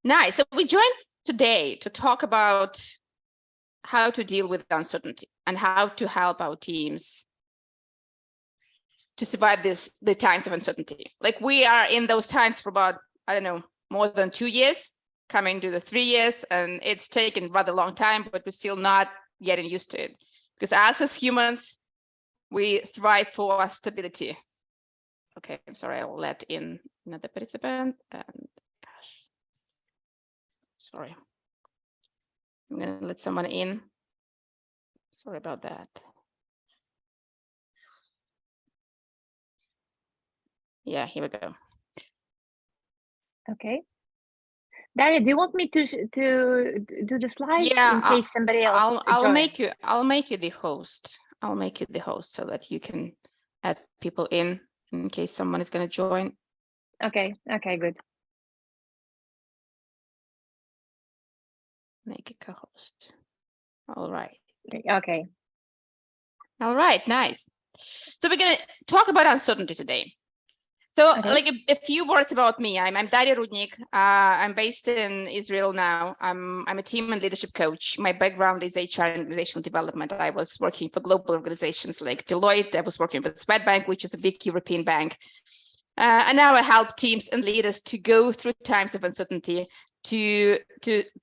Nice. So we joined today to talk about how to deal with uncertainty and how to help our teams to survive the times of uncertainty. Like we are in those times for about, I don't know, more than 2 years, coming to the 3 years, and it's taken rather long time, but we're still not getting used to it. Because as humans, we thrive for stability. Okay, I'm sorry, I will let in another participant. And gosh, sorry. I'm gonna let someone in. Sorry about that. Yeah, here we go. Okay. Daria, do you want me to do the slides in case somebody else I'll joins? make you the host. I'll make you the host so that you can add people in case someone is going to join. Okay, good. Make a co-host. All right. Okay. All right, nice. So we're going to talk about uncertainty today. So like a few words about me. I'm Daria Rudnik. I'm based in Israel now. I'm a team and leadership coach. My background is HR and organizational development. I was working for global organizations like Deloitte. I was working with Swedbank, which is a big European bank. And now I help teams and leaders to go through times of uncertainty, to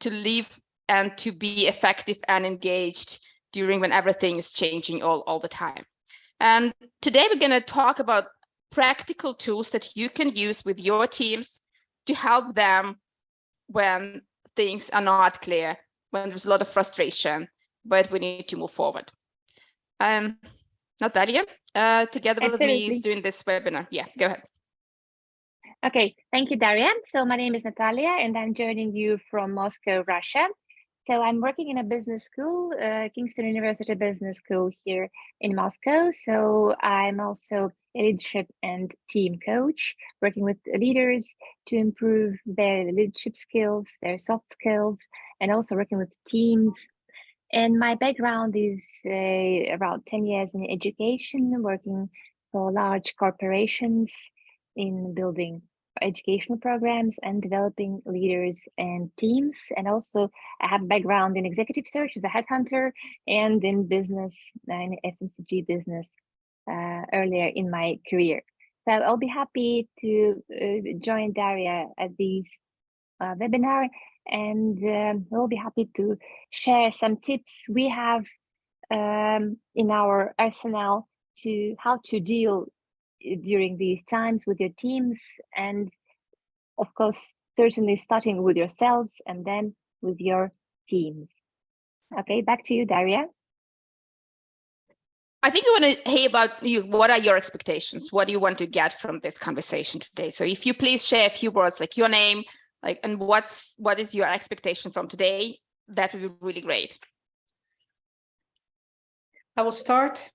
live and to be effective and engaged during when everything is changing all the time. And today we're going to talk about practical tools that you can use with your teams to help them when things are not clear, when there's a lot of frustration, but we need to move forward. Natalia, together with me, is doing this webinar. Yeah, go ahead. Okay, thank you, Daria. So my name is Natalia, and I'm joining you from Moscow, Russia. So I'm working in a business school, Kingston University Business School here in Moscow. So I'm also a leadership and team coach, working with leaders to improve their leadership skills, their soft skills, and also working with teams. And my background is around 10 years in education, working for large corporations in building educational programs and developing leaders and teams. And also I have a background in executive search as a headhunter and in business, in FMCG business earlier in my career. So I'll be happy to join Daria at this webinar, and we'll be happy to share some tips we have in our arsenal to how to deal during these times with your teams, and of course certainly starting with yourselves and then with your teams. Okay, back to you, Daria. I think we want to hear about you. What are your expectations? What do you want to get from this conversation today? So if you please share a few words, like your name, and what is your expectation from today, that would be really great. I will start.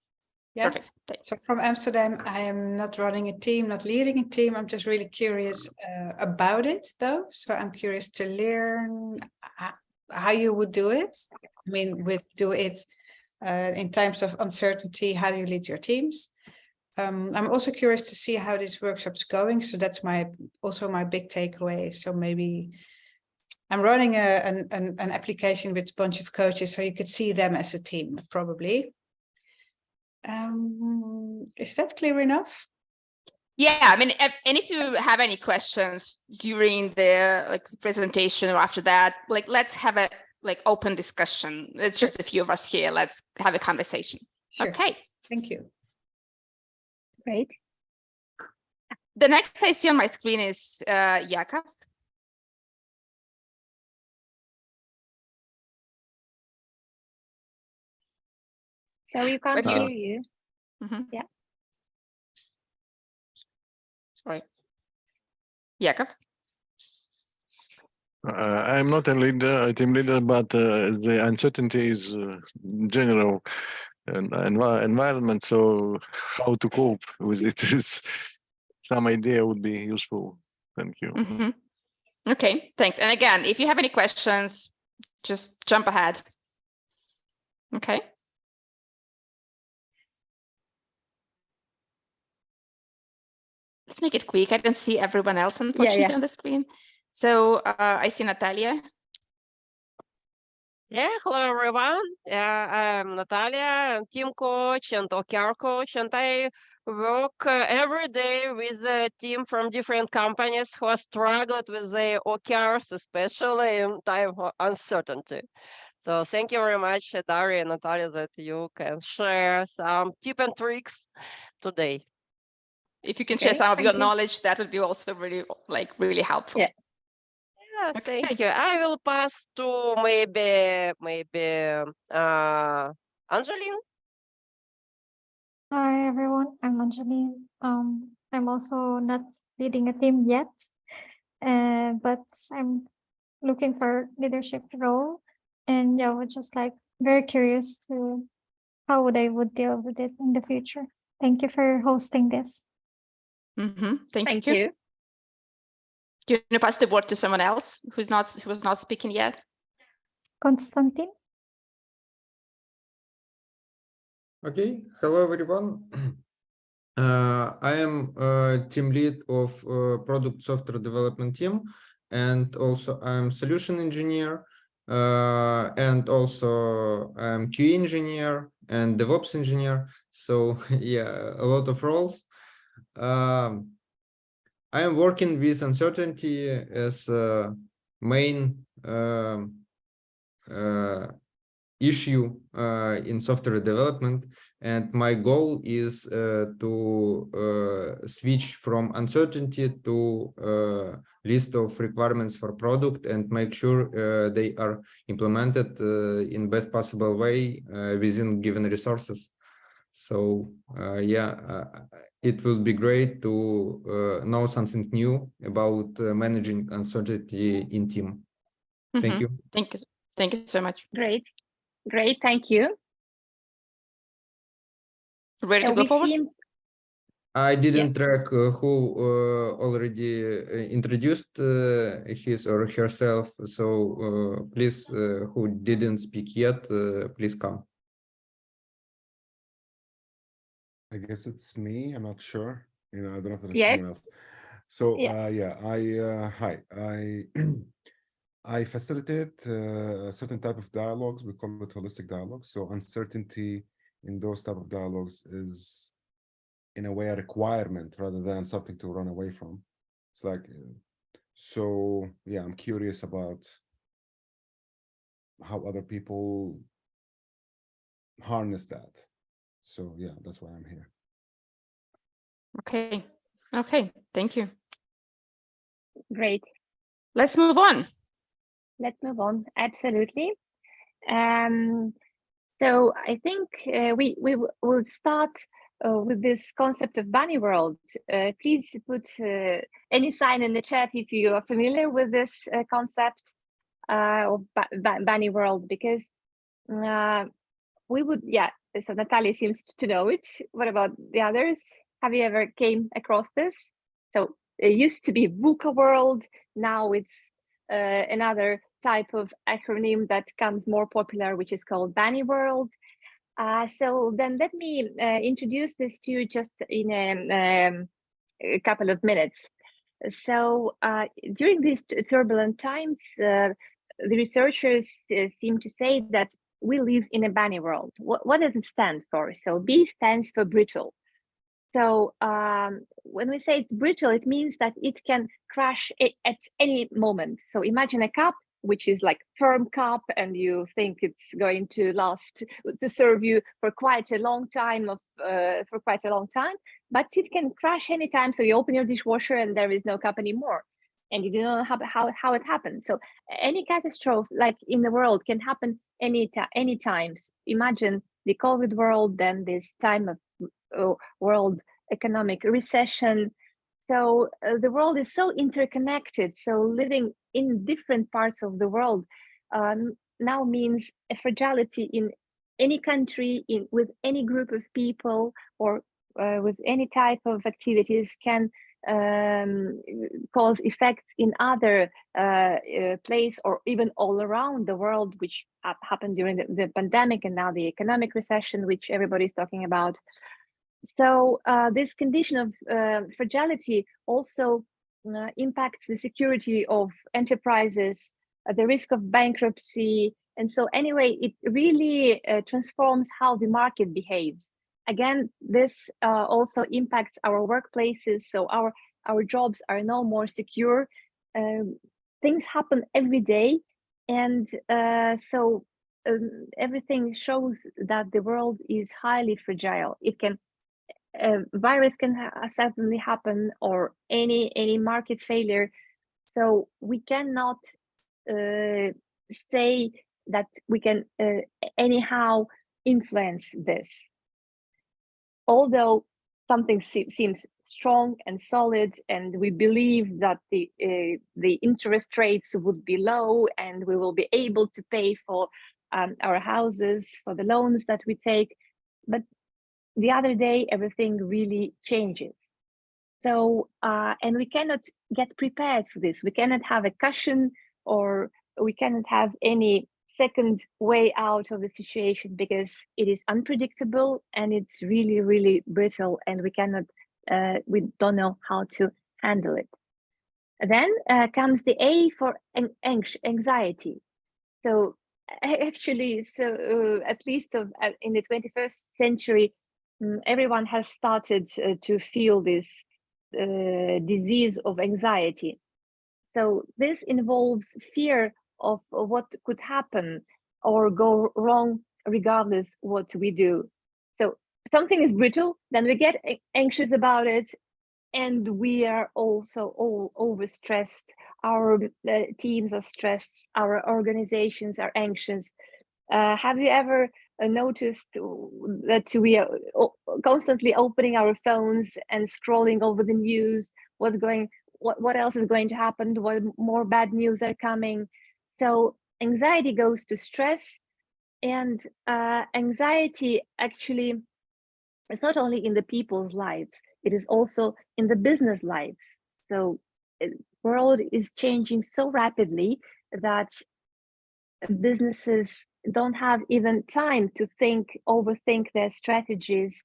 Yeah. Perfect. Thanks. So from Amsterdam, I am not running a team, not leading a team. I'm just really curious about it, though. So I'm curious to learn how you would do it. I mean, in times of uncertainty, how do you lead your teams? I'm also curious to see how this workshop's going. So that's also my big takeaway. So maybe I'm running an application with a bunch of coaches, so you could see them as a team, probably. Is that clear enough? Yeah, I mean, and if you have any questions during the presentation or after that, let's have a open discussion. It's just a few of us here. Let's have a conversation. Sure. Okay. Thank you. Great. The next I see on my screen is Yakov. So we can't hear you. Mm-hmm. Yeah. Sorry. Yakov? I'm not a team leader, but the uncertainty is general environment. So how to cope with it is some idea would be useful. Thank you. Mm-hmm. Okay, thanks. And again, if you have any questions, just jump ahead. Okay. Let's make it quick. I can see everyone else, unfortunately, on the screen. So I see Natalia. Yeah, hello everyone. I'm Natalia, I'm team coach and OKR coach, and I work every day with a team from different companies who are struggled with the OKRs, especially in time of uncertainty. So thank you very much, Daria and Natalia, that you can share some tips and tricks today. If you can share Okay, some of your thank you. knowledge, that would be also really helpful. Yeah. Yeah, Okay. thank you. I will pass to maybe Angeline. Hi everyone, I'm Angeline. I'm also not leading a team yet, but I'm looking for leadership role, and yeah, we're just like very curious to how I would deal with it in the future. Thank you for hosting this. Thank Thank you. you. Do you want to pass the word to someone else who was not speaking yet? Konstantin? Okay, hello everyone. I am team lead of product software development team, and also I'm solution engineer, and also I'm QA engineer and DevOps engineer. So yeah, a lot of roles. I am working with uncertainty as a main issue in software development, and my goal is to switch from uncertainty to list of requirements for product and make sure they are implemented in best possible way within given resources. So it will be great to know something new about managing uncertainty in team. Thank you. Thank you so much. Great. Great. Thank you. Ready So to go we forward? seem I didn't track who already introduced his or herself. So please, who didn't speak yet, please come. I guess it's me. I'm not sure. I don't know if there's Yes. someone else. So Yeah. hi. I facilitate a certain type of dialogues. We call it holistic dialogues. So uncertainty in those type of dialogues is, in a way, a requirement rather than something to run away from. It's like, so yeah, I'm curious about how other people harness that. So yeah, that's why I'm here. Okay, thank you. Great. Let's move on. Let's move on. Absolutely. So I think we will start with this concept of bunny world. Please put any sign in the chat if you are familiar with this concept of bunny world, because we would, so Natalia seems to know it. What about the others? Have you ever came across this? So it used to be VUCA world. Now it's another type of acronym that becomes more popular, which is called bunny world. So then let me introduce this to you just in a couple of minutes. So during these turbulent times, the researchers seem to say that we live in a bunny world. What does it stand for? So B stands for brittle. So when we say it's brittle, it means that it can crash at any moment. So imagine a cup, which is like firm cup, and you think it's going to last, to serve you for quite a long time, but it can crash anytime. So you open your dishwasher and there is no cup anymore, and you don't know how it happens. So any catastrophe like in the world can happen any times. Imagine the COVID world, then this time of world economic recession. So the world is so interconnected. So living in different parts of the world now means a fragility in any country, with any group of people, or with any type of activities can cause effects in other place, or even all around the world, which happened during the pandemic, and now the economic recession, which everybody's talking about. So this condition of fragility also impacts the security of enterprises, the risk of bankruptcy. And so anyway, it really transforms how the market behaves. Again, this also impacts our workplaces. So our jobs are no more secure. Things happen every day. And so everything shows that the world is highly fragile. It can, virus can certainly happen, or any market failure. So we cannot say that we can anyhow influence this. Although something seems strong and solid, and we believe that the interest rates would be low, and we will be able to pay for our houses, for the loans that we take, but the other day everything really changes. So and we cannot get prepared for this. We cannot have a cushion, or we cannot have any second way out of the situation, because it is unpredictable and it's really, really brittle, and we cannot, we don't know how to handle it. Then comes the A for anxiety. So actually, so at least in the 21st century, everyone has started to feel this disease of anxiety. So this involves fear of what could happen or go wrong regardless what we do. So something is brittle, then we get anxious about it, and we are also all overstressed. Our teams are stressed, our organizations are anxious. Have you ever noticed that we are constantly opening our phones and scrolling over the news? What else is going to happen? What more bad news are coming? So anxiety goes to stress, and anxiety actually is not only in the people's lives, it is also in the business lives. So the world is changing so rapidly that businesses don't have even time to overthink their strategies,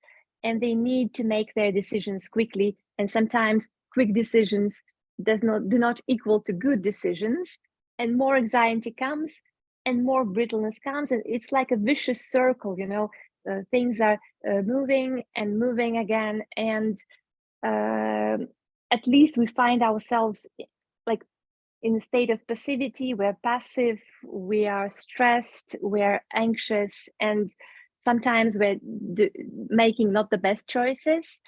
and they need to make their decisions quickly. And sometimes quick decisions do not equal to good decisions, and more anxiety comes and more brittleness comes, and it's like a vicious circle, you know. Things are moving and moving again, and at least we find ourselves like in a state of passivity. We're passive, we are stressed, we're anxious, and sometimes we're making not the best choices,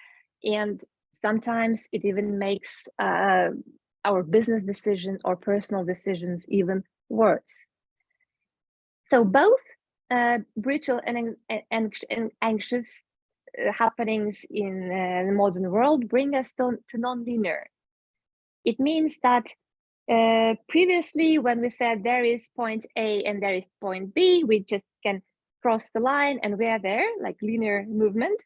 and sometimes it even makes our business decisions or personal decisions even worse. So both brittle and anxious happenings in the modern world bring us to non-linear. It means that previously, when we said there is point A and there is point B, we just can cross the line and we are there, like linear movement.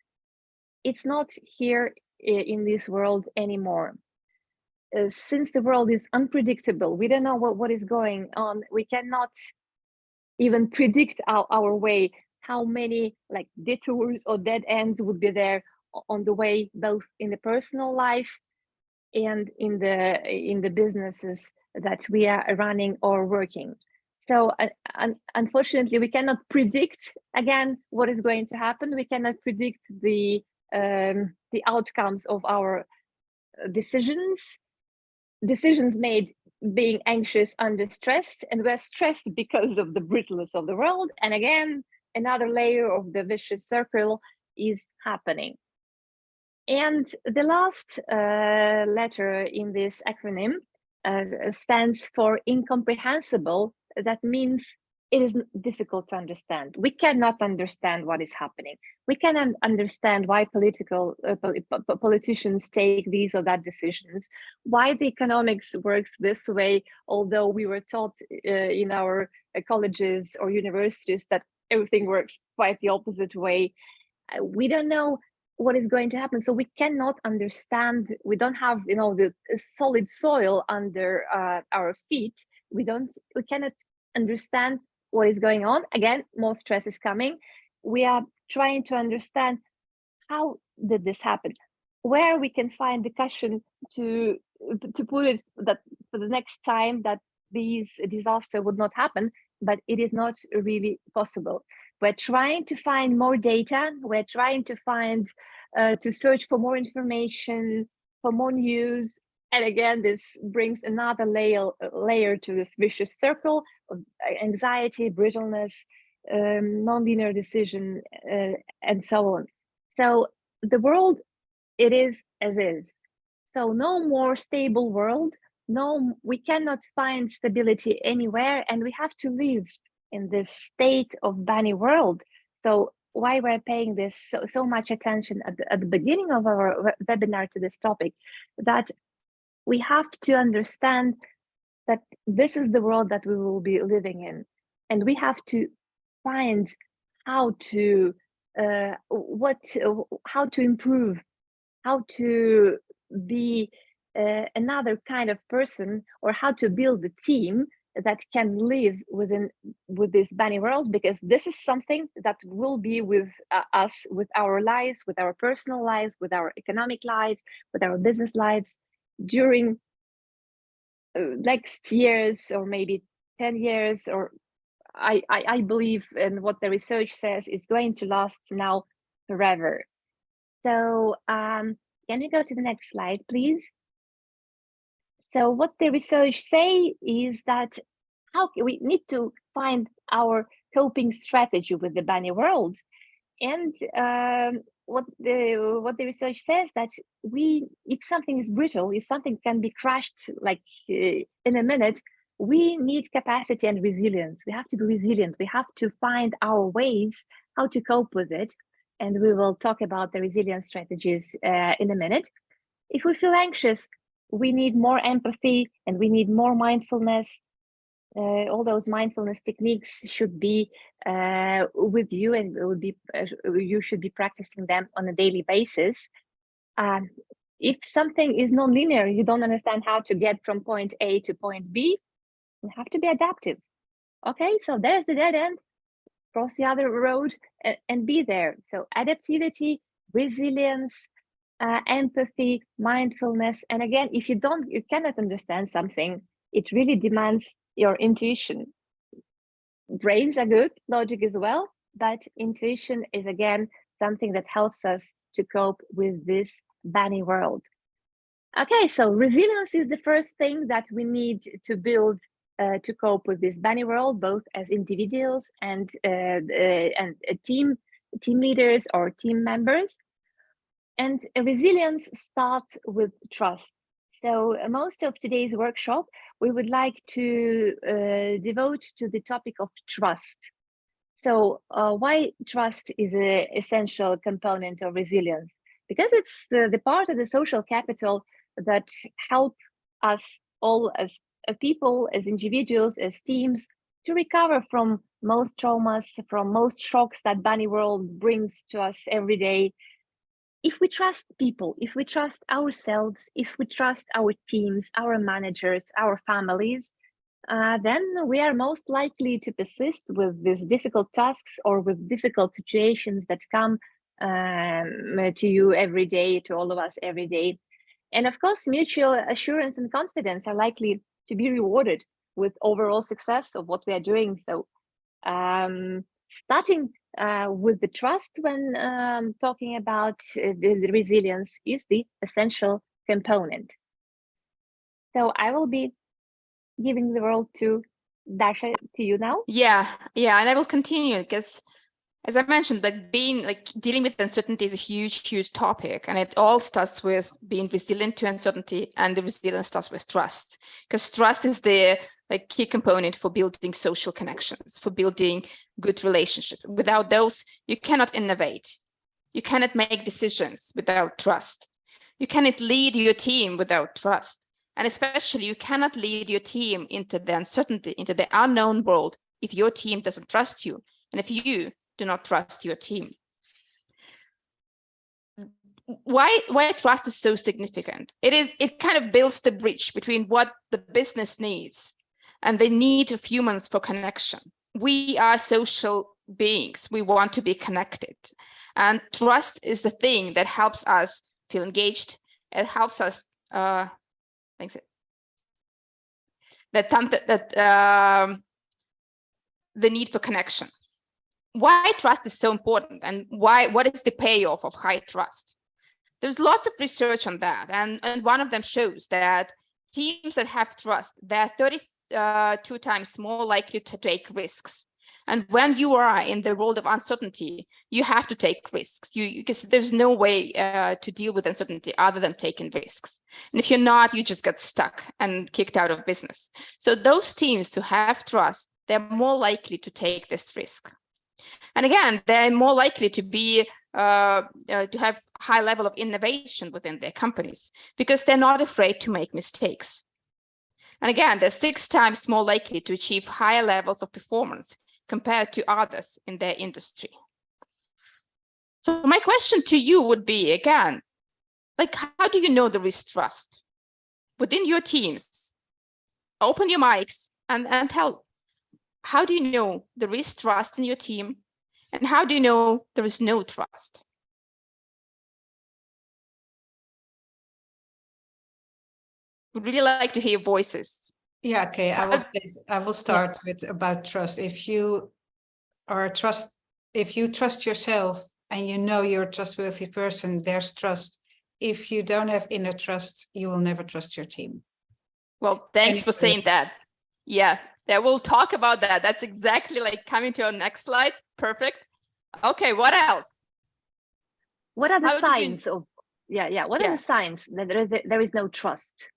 It's not here in this world anymore. Since the world is unpredictable, we don't know what is going on. We cannot even predict our way, how many like detours or dead ends would be there on the way, both in the personal life and in the businesses that we are running or working. So unfortunately, we cannot predict again what is going to happen. We cannot predict the outcomes of our decisions made being anxious under stress, and we're stressed because of the brittleness of the world. And again, another layer of the vicious circle is happening. And the last letter in this acronym stands for incomprehensible. That means it is difficult to understand. We cannot understand what is happening. We cannot understand why politicians take these or that decisions, why the economics works this way, although we were taught in our colleges or universities that everything works quite the opposite way. We don't know what is going to happen, so we cannot understand. We don't have, you know, the solid soil under our feet. We cannot understand what is going on. Again, more stress is coming. We are trying to understand how did this happen, where we can find the cushion to to put it that for the next time that these disaster would not happen, but it is not really possible. We're trying to find more data. We're trying to find, to search for more information, for more news. And again, this brings another layer to this vicious circle of anxiety, brittleness, non-linear decision, and so on. So the world, it is as is. So no more stable world. No, we cannot find stability anywhere, and we have to live in this state of bunny world. So why we're paying this so much attention at the beginning of our webinar to this topic, that we have to understand that this is the world that we will be living in, and we have to find how to how to improve, how to be another kind of person, or how to build a team that can live with this bunny world, because this is something that will be with us, with our lives, with our personal lives, with our economic lives, with our business lives during next years, or maybe 10 years, or I believe in what the research says is going to last now forever. So can we go to the next slide, please? So what the research say is that we need to find our coping strategy with the bunny world. And what the research says, that if something is brittle, if something can be crushed like in a minute, we need capacity and resilience. We have to be resilient. We have to find our ways how to cope with it. And we will talk about the resilience strategies in a minute. If we feel anxious, we need more empathy and we need more mindfulness. All those mindfulness techniques should be with you, and will be you should be practicing them on a daily basis. If something is non-linear, you don't understand how to get from point A to point B, you have to be adaptive. Okay, so there's the dead end, cross the other road and be there. So adaptivity, resilience, empathy, mindfulness. And again, if you cannot understand something, it really demands your intuition. Brains are good, logic as well, but intuition is again something that helps us to cope with this bunny world. Okay, so resilience is the first thing that we need to build to cope with this bunny world, both as individuals and team leaders or team members. And resilience starts with trust. So most of today's workshop, we would like to devote to the topic of trust. So why trust is an essential component of resilience? Because it's the part of the social capital that help us all as people, as individuals, as teams, to recover from most traumas, from most shocks that bunny world brings to us every day. If we trust people, if we trust ourselves, if we trust our teams, our managers, our families, then we are most likely to persist with these difficult tasks or with difficult situations that come to you every day, to all of us every day. And of course, mutual assurance and confidence are likely to be rewarded with overall success of what we are doing. So starting with the trust when talking about the resilience is the essential component. So I will be giving the role to Dasha, to you now. Yeah, and I will continue because, as I mentioned, dealing with uncertainty is a huge topic, and it all starts with being resilient to uncertainty, and the resilience starts with trust, because trust is the key component for building social connections, for building good relationships. Without those, you cannot innovate. You cannot make decisions without trust. You cannot lead your team without trust. And especially, you cannot lead your team into the uncertainty, into the unknown world, if your team doesn't trust you, and if you do not trust your team. Why trust is so significant? It kind of builds the bridge between what the business needs and the need of humans for connection. We are social beings. We want to be connected. And trust is the thing that helps us feel engaged. It helps us Thanks. That the need for connection. Why trust is so important, and what is the payoff of high trust? There's lots of research on that, and one of them shows that teams that have trust, they're 32 times more likely to take risks. And when you are in the world of uncertainty, you have to take risks. Because there's no way to deal with uncertainty other than taking risks. And if you're not, you just get stuck and kicked out of business. So those teams who have trust, they're more likely to take this risk. And again, they're more likely to be to have high level of innovation within their companies because they're not afraid to make mistakes. And again, they're 6 times more likely to achieve higher levels of performance compared to others in their industry. So my question to you would be, again, like, how do you know there is trust within your teams? Open your mics and tell, how do you know there is trust in your team? And how do you know there is no trust? Would really like to hear voices. Yeah, okay. I will start with about trust. If you trust yourself and you know you're a trustworthy person, there's trust. If you don't have inner trust, you will never trust your team. Well, thanks for saying that. Yeah, we'll talk about that. That's exactly like coming to our next slide. Perfect. Okay, what else? What are the signs of what are the signs that there is no trust?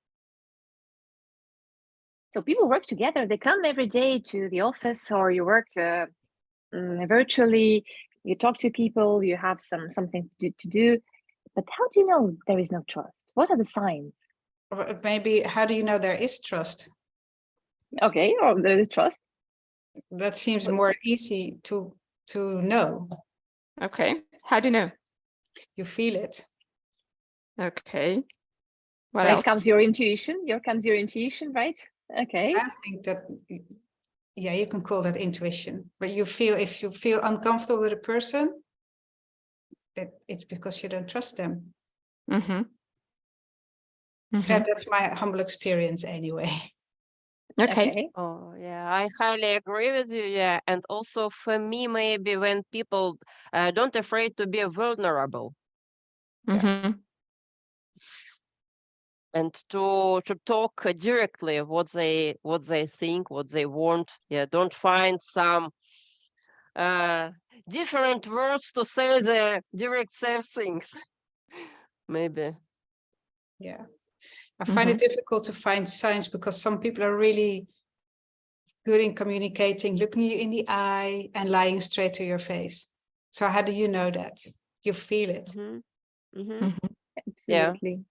So people work together, they come every day to the office, or you work virtually, you talk to people, you have something to do, but how do you know there is no trust? What are the signs? Or maybe, how do you know there is trust? Okay, or there is trust. That seems more easy to know. Okay, how do you know? You feel it. Okay. What So else? here comes your intuition, right? Okay. I think that, yeah, you can call that intuition, but if you feel uncomfortable with a person, it's because you don't trust them. Mm-hmm. Mm-hmm. That's my humble experience anyway. Okay. Oh, yeah, I highly agree with you. Yeah. And also for me, maybe when people don't afraid to be vulnerable Mm-hmm. and to talk directly what they think, what they want. Yeah. Don't find some different words to say the direct same things. Maybe. Yeah. I find it Mm-hmm. difficult to find signs because some people are really good in communicating, looking you in the eye and lying straight to your face. So how do you know that? You feel it. Mm-hmm. Mm-hmm. Mm-hmm. Absolutely.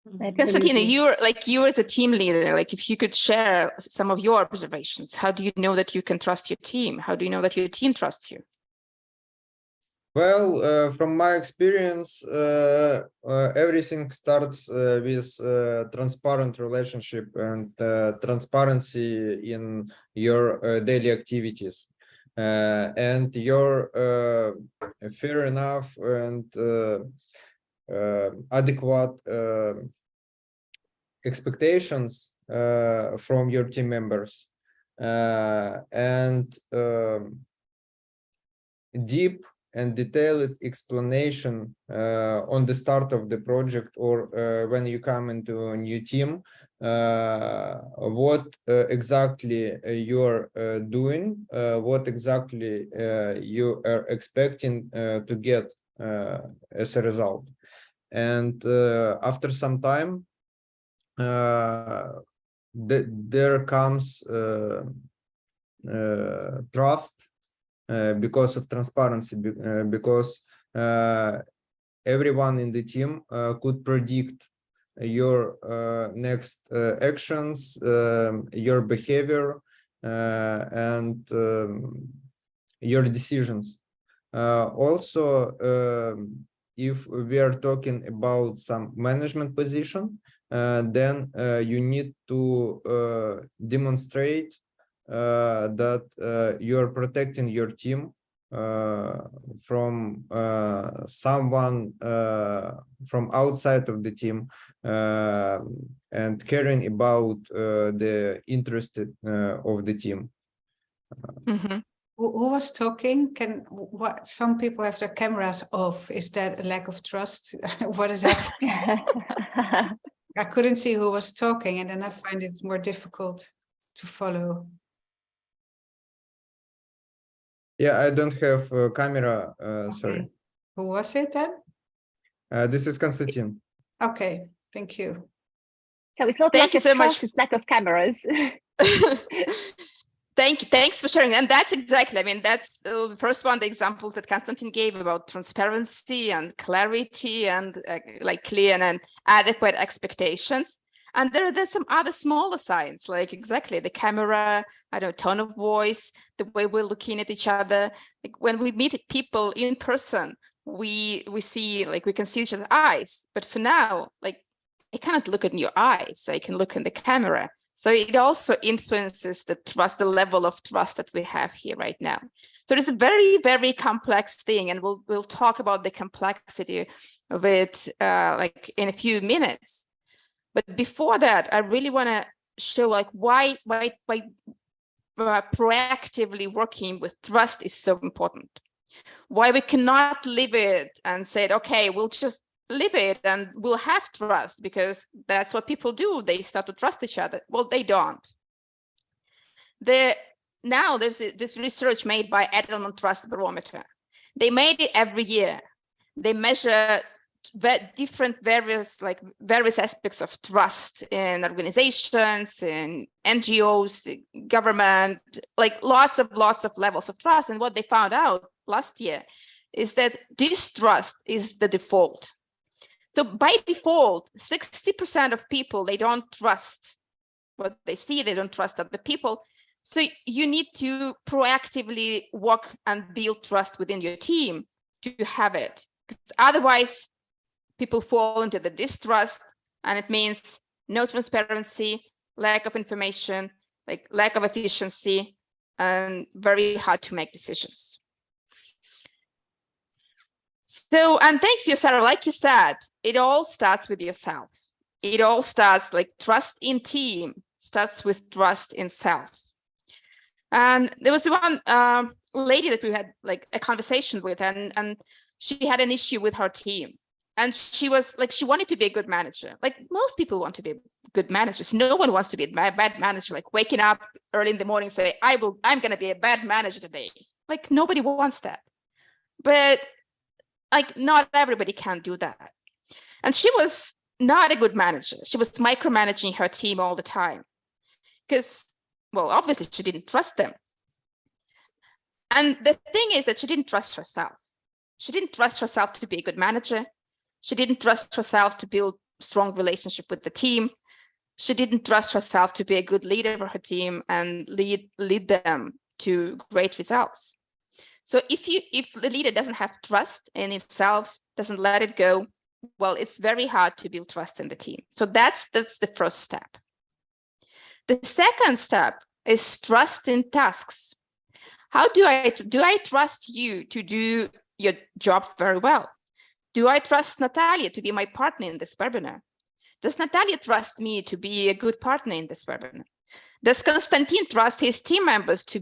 Konstantina, Absolutely. you as a team leader, like if you could share some of your observations, how do you know that you can trust your team? How do you know that your team trusts you? Well, from my experience, everything starts with transparent relationship and transparency in your daily activities. And your fair enough and adequate expectations from your team members and deep and detailed explanation on the start of the project or when you come into a new team, what exactly you're doing, what exactly you are expecting to get as a result. And after some time, there comes trust because of transparency, because everyone in the team could predict your next actions, your behavior, and your decisions. Also, if we are talking about some management position, then you need to demonstrate that you're protecting your team from someone from outside of the team and caring about the interest of the team. Mm-hmm. Who was talking? What? Some people have their cameras off. Is that a lack of trust? What is happening? I couldn't see who was talking, and then I find it more difficult to follow. Yeah, I don't have a camera. Sorry. Okay. Who was it then? This is Konstantin. Okay, thank you. So it's not Thank lack you of so trust, much. it's lack of cameras. Thanks for sharing. And that's exactly, I mean, that's the first one, the examples that Konstantin gave about transparency and clarity and like clear and adequate expectations. And there's some other smaller signs, like exactly the camera, I don't know, tone of voice, the way we're looking at each other. Like when we meet people in person, we see, like we can see each other's eyes. But for now, like I cannot look in your eyes, I can look in the camera. So it also influences the trust, the level of trust that we have here right now. So it's a very, very complex thing, and we'll talk about the complexity of it like in a few minutes. But before that, I really want to show like why proactively working with trust is so important. Why we cannot live it and say, okay, we'll just live it and we'll have trust because that's what people do. They start to trust each other. Well, they don't. Now there's this research made by Edelman Trust Barometer. They made it every year. They measure various aspects of trust in organizations, in NGOs, government, like lots of levels of trust. And what they found out last year is that distrust is the default. So by default, 60% of people, they don't trust what they see, they don't trust other people. So you need to proactively work and build trust within your team to have it. Because otherwise, people fall into the distrust, and it means no transparency, lack of information, like lack of efficiency, and very hard to make decisions. So, and thanks you, Sarah, like you said, it all starts with yourself. It all starts like trust in team starts with trust in self. And there was one lady that we had like a conversation with, and she had an issue with her team. And she was like, she wanted to be a good manager. Like most people want to be good managers. No one wants to be a bad manager, like waking up early in the morning and say, I'm going to be a bad manager today. Like nobody wants that. But like not everybody can do that. And she was not a good manager. She was micromanaging her team all the time because, well, obviously she didn't trust them. And the thing is that she didn't trust herself. She didn't trust herself to be a good manager. She didn't trust herself to build a strong relationship with the team. She didn't trust herself to be a good leader for her team and lead them to great results. So if the leader doesn't have trust in himself, doesn't let it go, well, it's very hard to build trust in the team. So that's the first step. The second step is trust in tasks. How do I trust you to do your job very well? Do I trust Natalia to be my partner in this webinar? Does Natalia trust me to be a good partner in this webinar? Does Konstantin trust his team members to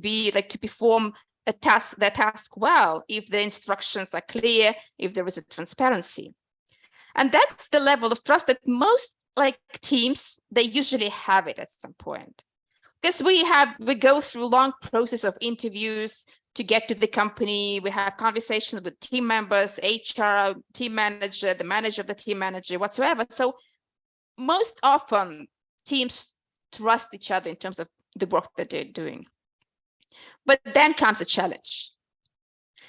perform their task well, if the instructions are clear, if there is a transparency? And that's the level of trust that most teams, they usually have it at some point. Because we go through long process of interviews to get to the company. We have conversations with team members, HR, team manager, the manager of the team manager, whatsoever. So most often teams trust each other in terms of the work that they're doing. But then comes a challenge.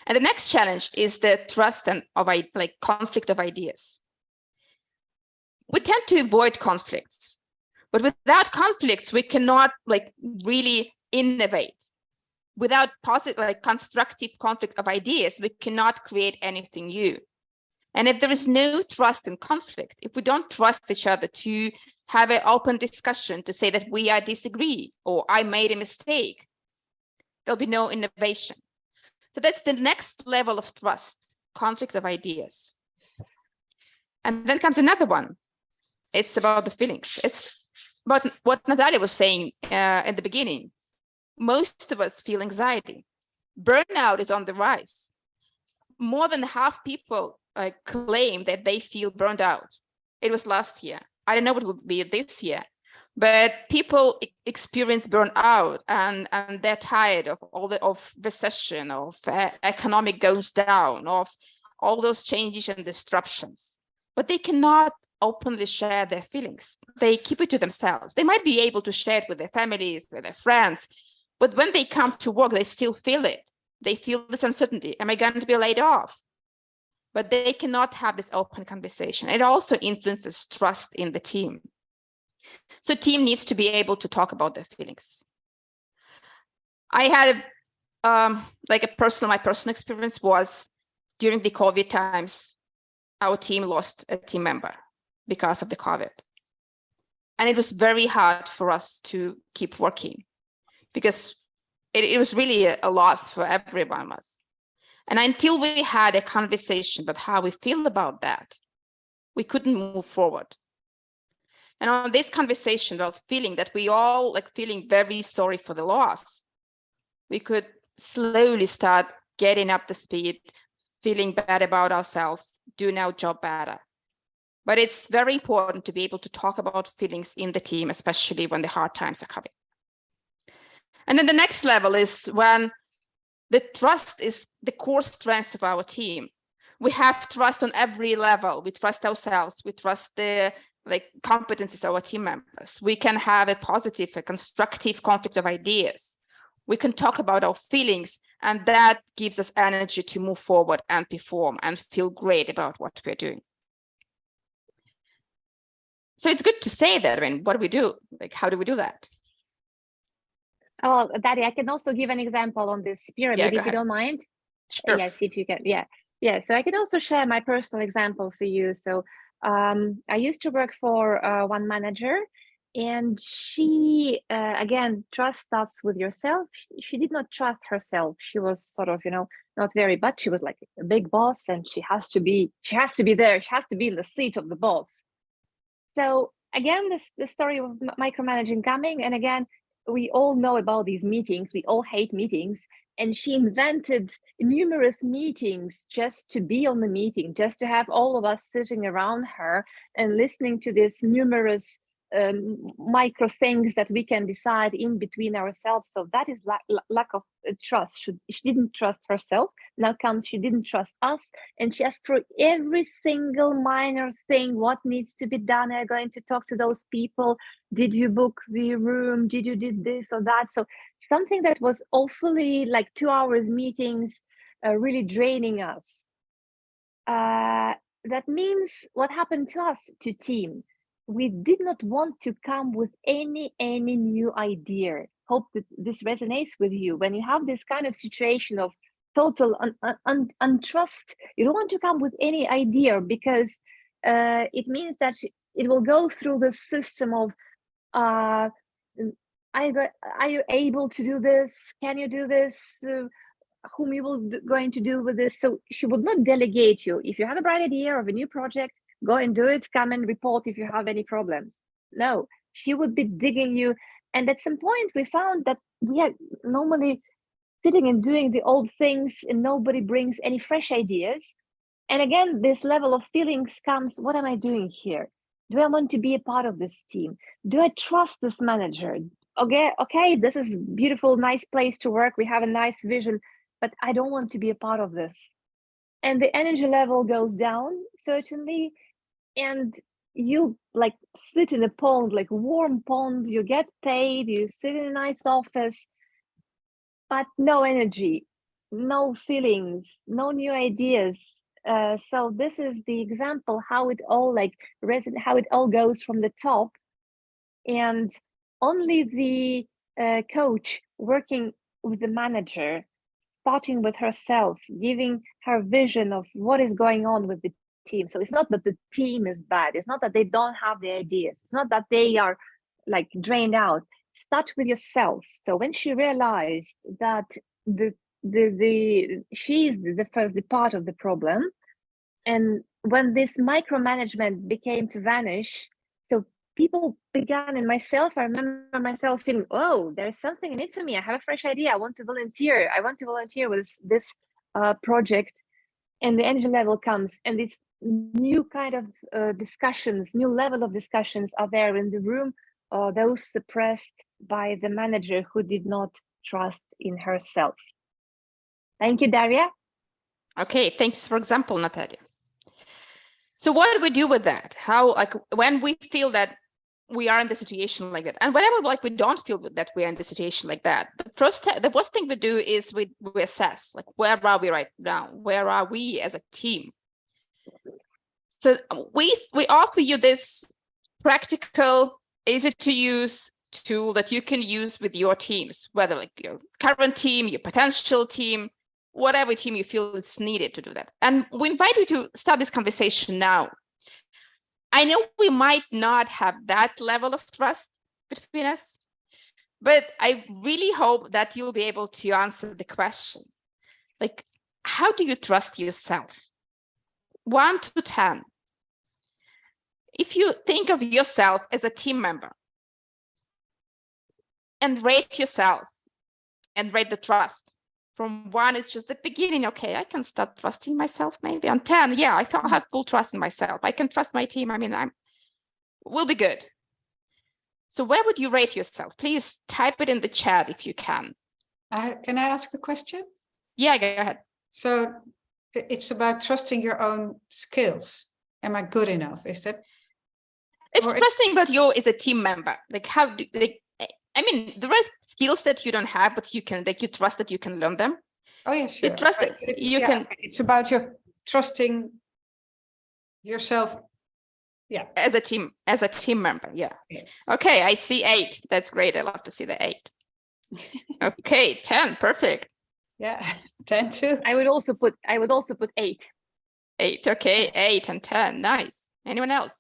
And the next challenge is the trust and conflict of ideas. We tend to avoid conflicts, but without conflicts, we cannot really innovate. Without positive, constructive conflict of ideas, we cannot create anything new. And if there is no trust in conflict, if we don't trust each other to have an open discussion, to say that we disagree or I made a mistake, there'll be no innovation. So that's the next level of trust, conflict of ideas. And then comes another one. It's about the feelings. It's about what Natalia was saying at the beginning. Most of us feel anxiety. Burnout is on the rise. More than half people claim that they feel burned out. It was last year. I don't know what it will be this year, but people experience burnout and they're tired of of recession, of economic goes down, of all those changes and disruptions. But they cannot openly share their feelings. They keep it to themselves. They might be able to share it with their families, with their friends, but when they come to work, they still feel it. They feel this uncertainty. Am I going to be laid off? But they cannot have this open conversation. It also influences trust in the team. So team needs to be able to talk about their feelings. I had my personal experience was during the COVID times, our team lost a team member because of the COVID. And it was very hard for us to keep working because it was really a loss for every one of us. And until we had a conversation about how we feel about that, we couldn't move forward. And on this conversation about feeling that we all feeling very sorry for the loss, we could slowly start getting up to speed, feeling bad about ourselves, doing our job better. But it's very important to be able to talk about feelings in the team, especially when the hard times are coming. And then the next level is when the trust is the core strength of our team. We have trust on every level. We trust ourselves. We trust the competencies of our team members. We can have a positive, a constructive conflict of ideas. We can talk about our feelings, and that gives us energy to move forward and perform and feel great about what we're doing. So it's good to say that. I mean, what do we do? How do we do that? Oh, Daria, I can also give an example on this pyramid, if you don't mind. Sure. Yeah, see if you can. Yeah. So I can also share my personal example for you. So I used to work for one manager, and she, again, trust starts with yourself. She did not trust herself. She was sort of, not very, but she was like a big boss, and she has to be there. She has to be in the seat of the boss. So again, the story of micromanaging coming, and again, we all know about these meetings. We all hate meetings. And she invented numerous meetings just to be on the meeting, just to have all of us sitting around her and listening to these numerous micro things that we can decide in between ourselves. So that is lack of trust. She didn't trust herself. Now comes she didn't trust us, and she asked for every single minor thing. What needs to be done? Are going to talk to those people? Did you book the room? Did you did this or that? So something that was awfully 2 hours meetings, really draining us. That means what happened to us, to team? We did not want to come with any new idea. Hope that this resonates with you. When you have this kind of situation of total untrust, you don't want to come with any idea, because it means that it will go through the system of are you able to do this? Can you do this? Whom you will going to do with this? So she would not delegate you. If you have a bright idea of a new project, go and do it. Come and report if you have any problems. No, she would be digging you. And at some point, we found that we are normally sitting and doing the old things, and nobody brings any fresh ideas. And again, this level of feelings comes, what am I doing here? Do I want to be a part of this team? Do I trust this manager? Okay, this is a beautiful, nice place to work. We have a nice vision, but I don't want to be a part of this. And the energy level goes down, certainly. And you sit in a pond, like a warm pond, you get paid, you sit in a nice office, but no energy, no feelings, no new ideas. So this is the example how it all how it all goes from the top, and only the coach working with the manager, starting with herself, giving her vision of what is going on with the team. So it's not that the team is bad. It's not that they don't have the ideas. It's not that they are drained out. Start with yourself. So when she realized that the she's the part of the problem. And when this micromanagement became to vanish, so people began, and myself, I remember myself feeling, oh, there's something in it for me. I have a fresh idea. I want to volunteer. I want to volunteer with this project. And the energy level comes, and it's new kind of discussions, new level of discussions are there in the room, those suppressed by the manager who did not trust in herself. Thank you, Daria. Okay, thanks for example, Natalia. So what do we do with that? How, like, when we feel that we are in the situation like that, and whenever like we don't feel that we are in the situation like that, the first thing we do is we assess, like, where are we right now? Where are we as a team? So we offer you this practical, easy to use tool that you can use with your teams, whether like your current team, your potential team, whatever team you feel is needed to do that. And we invite you to start this conversation now. I know we might not have that level of trust between us, but I really hope that you'll be able to answer the question, like, how do you trust yourself? 1 to 10. If you think of yourself as a team member and rate yourself and rate the trust, from 1 is just the beginning. Okay, I can start trusting myself maybe. On 10, yeah, I have full trust in myself. I can trust my team. I mean, we'll be good. So where would you rate yourself? Please type it in the chat if you can. Can I ask a question? Yeah, go ahead. So it's about trusting your own skills. Am I good enough? Is that? It's trusting about you as a team member. Like, how do, like, I mean, there are skills that you don't have, but you can, like, you trust that you can learn them. Oh yeah, sure. You trust that you can. It's about your trusting yourself. Yeah. As a team member. Yeah. Yeah. Okay, I see 8. That's great. I love to see the 8. Okay, 10. Perfect. Yeah, 10 too. I would also put 8. 8. Okay, 8 and 10. Nice. Anyone else?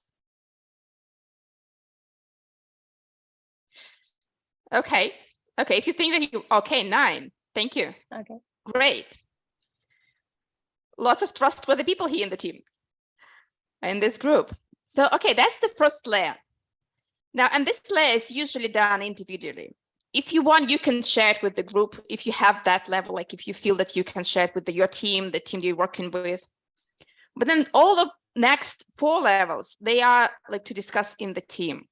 Okay. Okay. If you think that you, okay, 9. Thank you. Okay. Great. Lots of trustworthy people here in the team, in this group. So, okay, that's the first layer. Now, and this layer is usually done individually. If you want, you can share it with the group. If you have that level, like if you feel that you can share it with your team, the team you're working with. But then all of next 4 levels, they are like to discuss in the team.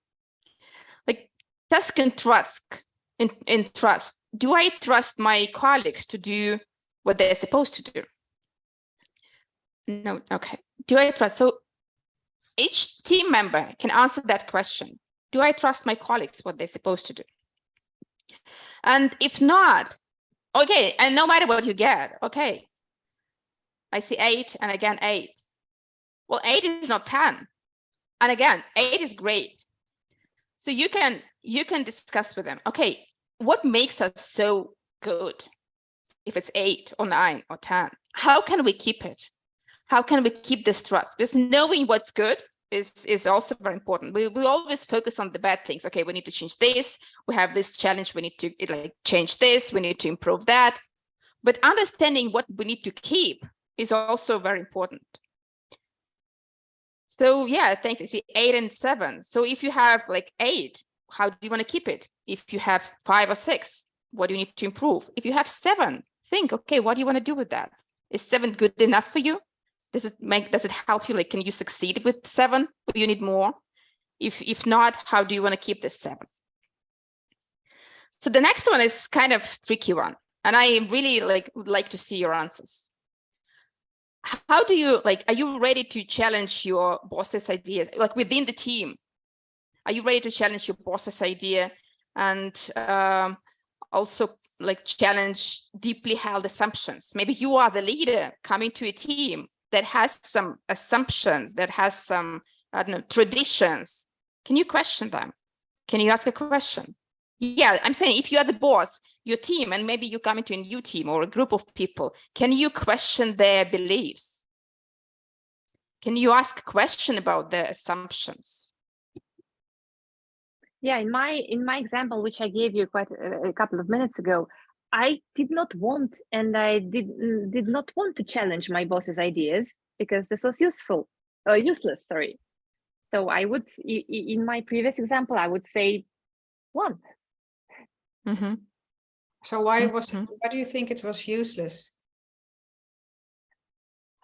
Like task and trust, in trust. Do I trust my colleagues to do what they're supposed to do? No, okay. Do I trust? So each team member can answer that question. Do I trust my colleagues what they're supposed to do? And if not, okay, and no matter what you get, okay. I see 8 and again 8. Well, 8 is not 10. And again, 8 is great. So you can discuss with them, okay, what makes us so good? If it's 8 or 9 or 10, how can we keep it? How can we keep this trust? Because knowing what's good is also very important. We always focus on the bad things. Okay, we need to change this. We have this challenge. We need to like change this. We need to improve that. But understanding what we need to keep is also very important. So yeah, thanks. I see 8 and 7. So if you have like 8, how do you want to keep it? If you have 5 or 6, what do you need to improve? If you have 7, think, okay, what do you want to do with that? Is 7 good enough for you? Does it help you? Like, can you succeed with 7? Or you need more? If not, how do you want to keep this 7? So the next one is kind of tricky one, and I really would like to see your answers. How do you are you ready to challenge your boss's ideas, like within the team? Are you ready to challenge your boss's idea and also like challenge deeply held assumptions? Maybe you are the leader coming to a team that has some assumptions, that has some, I don't know, traditions. Can you question them? Can you ask a question? Yeah, I'm saying if you are the boss, your team, and maybe you come into a new team or a group of people, can you question their beliefs? Can you ask a question about their assumptions? Yeah, in my example, which I gave you quite a couple of minutes ago, I did not want, and I did not want to challenge my boss's ideas because this was useless, sorry. So I would, in my previous example, I would say 1. Mm-hmm. So why do you think it was useless?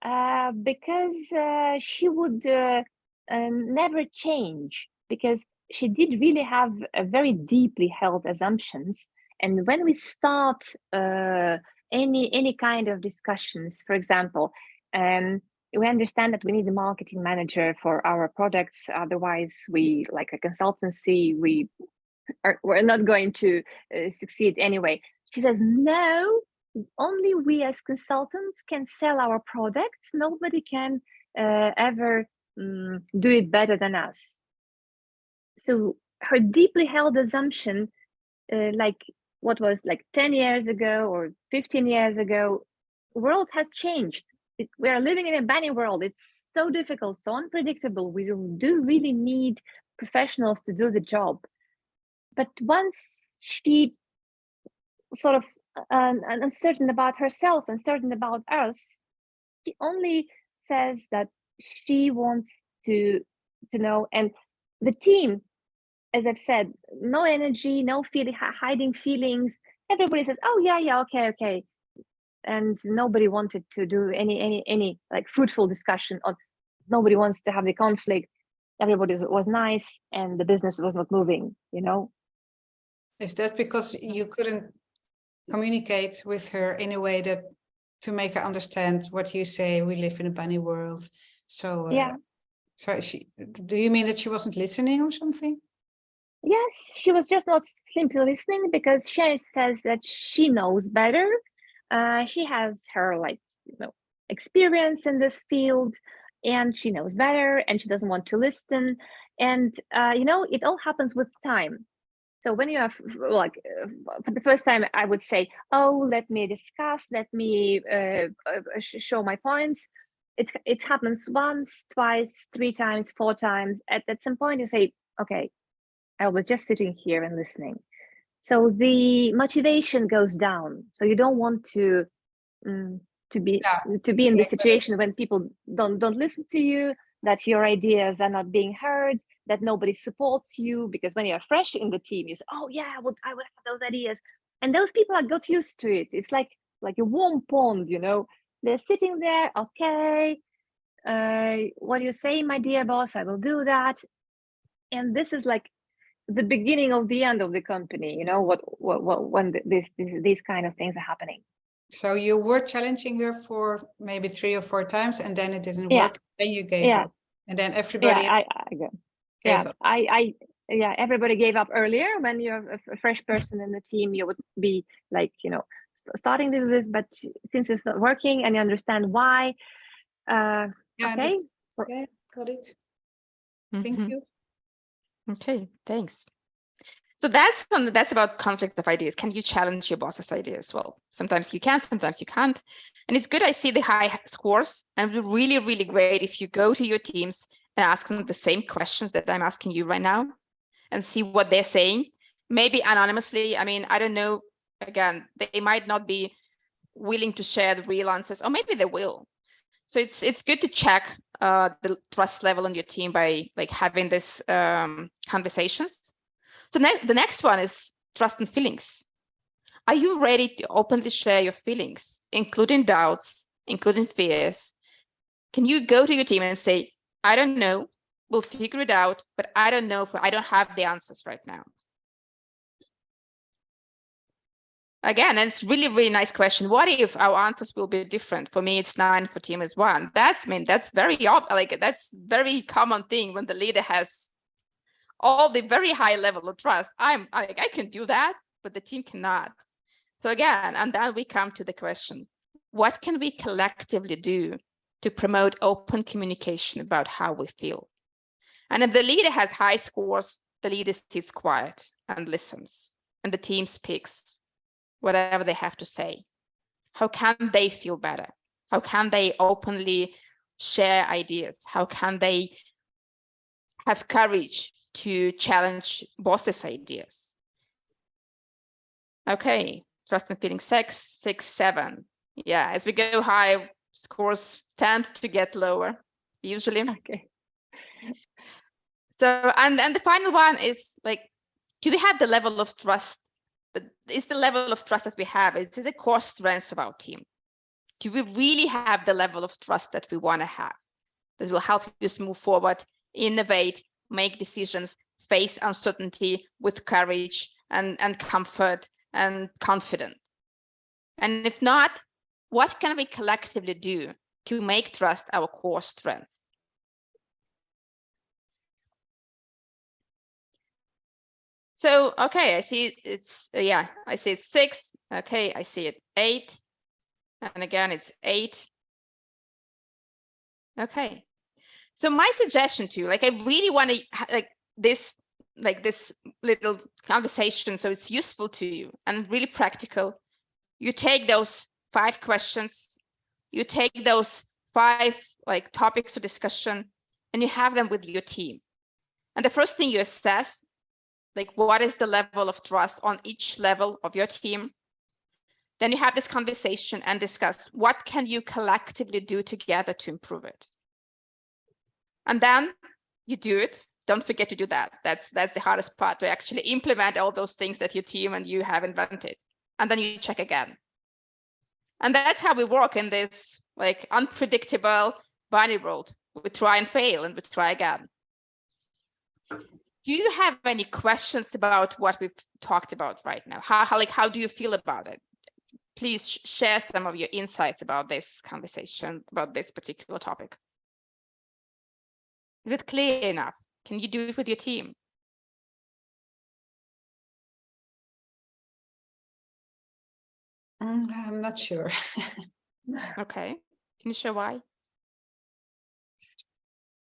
Because she would never change, because she did really have a very deeply held assumptions. And when we start any kind of discussions, for example, we understand that we need a marketing manager for our products. Otherwise, we, like a consultancy, we're not going to succeed anyway. She says, no, only we as consultants can sell our products. Nobody can ever do it better than us. So her deeply held assumption, like what was like 10 years ago or 15 years ago, world has changed. We are living in a bunny world. It's so difficult, so unpredictable. We do really need professionals to do the job. But once she sort of uncertain about herself, uncertain about us, she only says that she wants to know. And the team, as I've said, no energy, no feeling, hiding feelings. Everybody says, oh yeah, okay. And nobody wanted to do any like fruitful discussion, or nobody wants to have the conflict. Everybody was nice and the business was not moving, you know. Is that because you couldn't communicate with her in a way that to make her understand what you say? We live in a bunny world. So yeah. So do you mean that she wasn't listening or something? Yes, she was just not simply listening, because she says that she knows better. She has her experience in this field, and she knows better, and she doesn't want to listen. And it all happens with time. So when you have for the first time, I would say, oh, let me discuss, let me show my points. It happens once, twice, 3 times, 4 times. At some point you say, okay, I was just sitting here and listening. So the motivation goes down. So you don't want to be in the situation when people don't listen to you, that your ideas are not being heard, that nobody supports you. Because when you're fresh in the team, you say, oh yeah, I would have those ideas. And those people are got used to it. It's like a warm pond, they're sitting there. Okay, what do you say, my dear boss? I will do that. And this is like the beginning of the end of the company, when these kind of things are happening. So you were challenging her for maybe 3 or 4 times, and then it didn't Yeah. work. Then you gave up, and then everybody gave up. Everybody gave up earlier. When you're a fresh person in the team, you would be like, starting to do this, but since it's not working and you understand why, okay. Yeah, got it. Thank you. Okay, thanks. So that's about conflict of ideas. Can you challenge your boss's ideas? Well, sometimes you can, sometimes you can't. And it's good I see the high scores, and it would be really, really great if you go to your teams and ask them the same questions that I'm asking you right now and see what they're saying. Maybe anonymously. I mean, I don't know. Again, they might not be willing to share the real answers, or maybe they will. So it's good to check the trust level on your team by having this conversations. So the next one is trust and feelings. Are you ready to openly share your feelings, including doubts, including fears? Can you go to your team and say, I don't know, we'll figure it out, but I don't know, I don't have the answers right now. Again, and it's really, really nice question. What if our answers will be different? For me, it's 9, for team is 1. That's very that's very common thing when the leader has all the very high level of trust. I can do that, but the team cannot. So again, and then we come to the question, what can we collectively do to promote open communication about how we feel? And if the leader has high scores, the leader sits quiet and listens, and the team speaks whatever they have to say. How can they feel better? How can they openly share ideas? How can they have courage to challenge bosses' ideas? Okay, trust and feeling 6, 6, 7. Yeah, as we go high, scores tend to get lower, usually. Okay. So, and the final one is like, do we have the level of trust? Is the level of trust that we have, is it the core strength of our team? Do we really have the level of trust that we want to have, that will help us move forward, innovate, make decisions, face uncertainty with courage and comfort and confidence? And if not, what can we collectively do to make trust our core strength? So, okay, I see it's, yeah, I see it's 6. Okay, I see it 8. And again, it's 8. Okay. So my suggestion to you, like, I really want to like this little conversation, so it's useful to you and really practical. You take those 5 questions, you take those 5 like topics of discussion, and you have them with your team. And the first thing you assess, like, what is the level of trust on each level of your team? Then you have this conversation and discuss what can you collectively do together to improve it. And then you do it. Don't forget to do that. That's the hardest part, to actually implement all those things that your team and you have invented. And then you check again. And that's how we work in this like unpredictable binary world. We try and fail and we try again. Do you have any questions about what we've talked about right now? How do you feel about it? Please share some of your insights about this conversation, about this particular topic. Is it clear enough? Can you do it with your team? I'm not sure. Okay. Can you share why?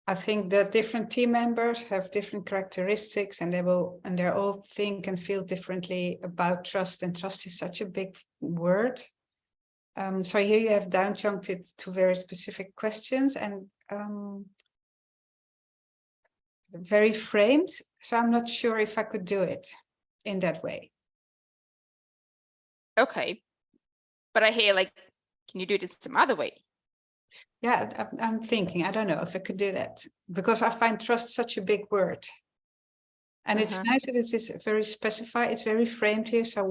I think that different team members have different characteristics, and they all think and feel differently about trust. And trust is such a big word. So here you have down chunked it to very specific questions and very framed. So I'm not sure if I could do it in that way. Okay. But I hear like, can you do it in some other way? Yeah, I'm thinking, I don't know if I could do that, because I find trust such a big word. And it's nice that it is very specified, it's very framed here. So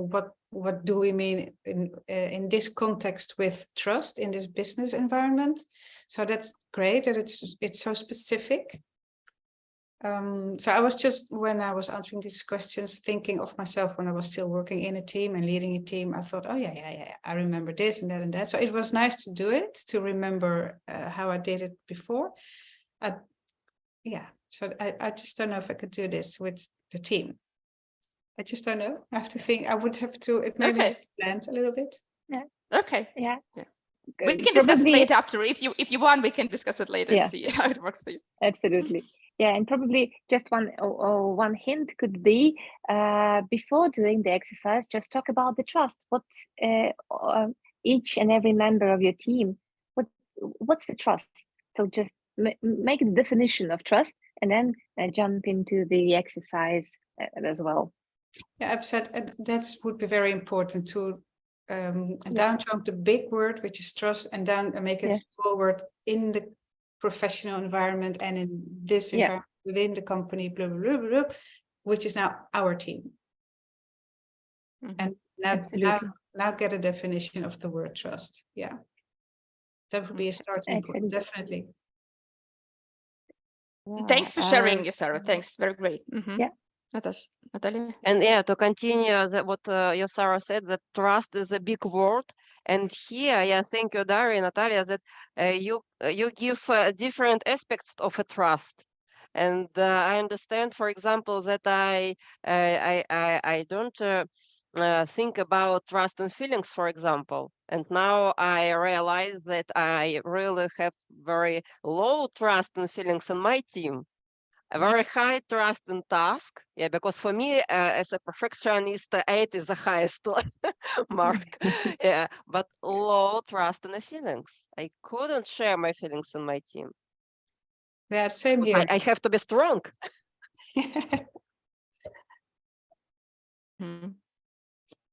what do we mean in this context with trust in this business environment? So that's great that it's so specific. So I was just, when I was answering these questions, thinking of myself when I was still working in a team and leading a team. I thought, oh yeah, I remember this and that and that. So it was nice to do it, to remember how I did it before. Yeah, so I just don't know if I could do this with the team. I just don't know. I have to think. I would have to, it maybe have to plan a little bit. Yeah. Okay. Yeah. We can discuss it later after. If you want, we can discuss it later and see how it works for you. Absolutely. Yeah, and probably just one hint could be before doing the exercise, just talk about the trust. What each and every member of your team, what's the trust? So just make the definition of trust, and then jump into the exercise as well. Yeah, I've said that would be very important to down chunk the big word, which is trust, and down and make it small word in the professional environment and in this environment within the company, blah, blah, blah, blah, blah, which is now our team. And now get a definition of the word trust. Yeah, that would be a starting point, definitely. Thanks for sharing, Sarah. Thanks, very great. Yeah. Natalia. And yeah, to continue what Sarah said, that trust is a big word. And here, yeah, thank you, Daria, Natalia, that you give different aspects of a trust. And I understand, for example, that I don't think about trust and feelings, for example. And now I realize that I really have very low trust and feelings in my team. A very high trust in task, because for me, as a perfectionist, 8 is the highest mark. But low trust in the feelings. I couldn't share my feelings in my team. Yeah, same here. I have to be strong.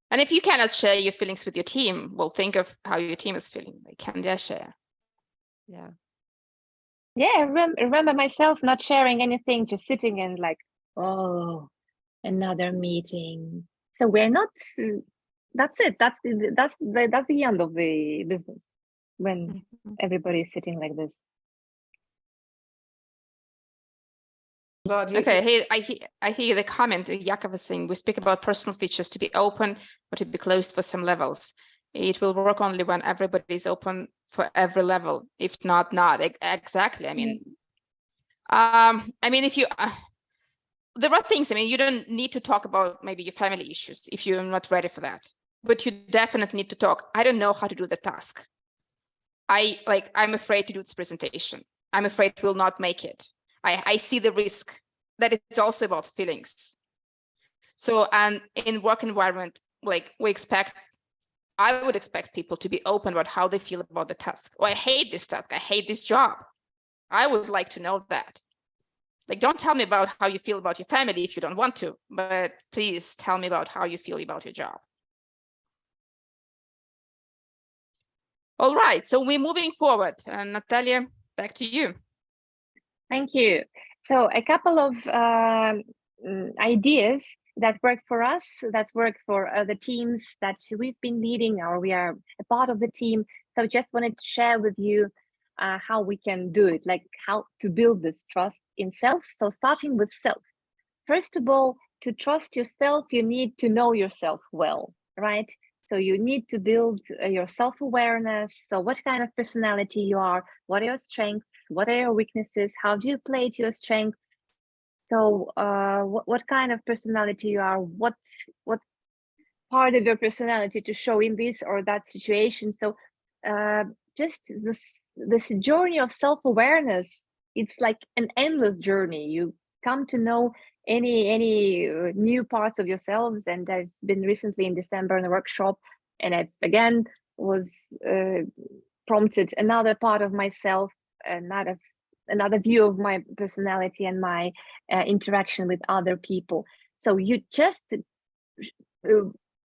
And if you cannot share your feelings with your team, well, think of how your team is feeling. Like, can they share? Yeah. Yeah, I remember myself not sharing anything, just sitting and like, oh, another meeting. So we're not. That's it. That's the end of the business when everybody is sitting like this. But Okay, I hear the comment that Jakov is saying. We speak about personal features to be open or to be closed for some levels. It will work only when everybody is open for every level. If not, not exactly. I mean, if you, there are things. I mean, you don't need to talk about maybe your family issues if you're not ready for that. But you definitely need to talk. I don't know how to do the task. I'm afraid to do this presentation. I'm afraid we'll not make it. I see the risk. That it's also about feelings. So, and in work environment, like I would expect people to be open about how they feel about the task. Oh, I hate this task. I hate this job. I would like to know that. Like, don't tell me about how you feel about your family if you don't want to, but please tell me about how you feel about your job. All right, so we're moving forward. Natalia, back to you. Thank you. So a couple of ideas that work for us, that work for the teams that we've been leading, or we are a part of the team. So just wanted to share with you how we can do it, like how to build this trust in self. So starting with self. First of all, to trust yourself, you need to know yourself well, right? So you need to build your self-awareness. So what kind of personality you are, what are your strengths, what are your weaknesses, how do you play to your strengths? So what kind of personality you are, what part of your personality to show in this or that situation. So just this journey of self-awareness, it's like an endless journey. You come to know any new parts of yourselves. And I've been recently in December in a workshop, and I again was prompted another part of myself, another view of my personality and my interaction with other people. So you just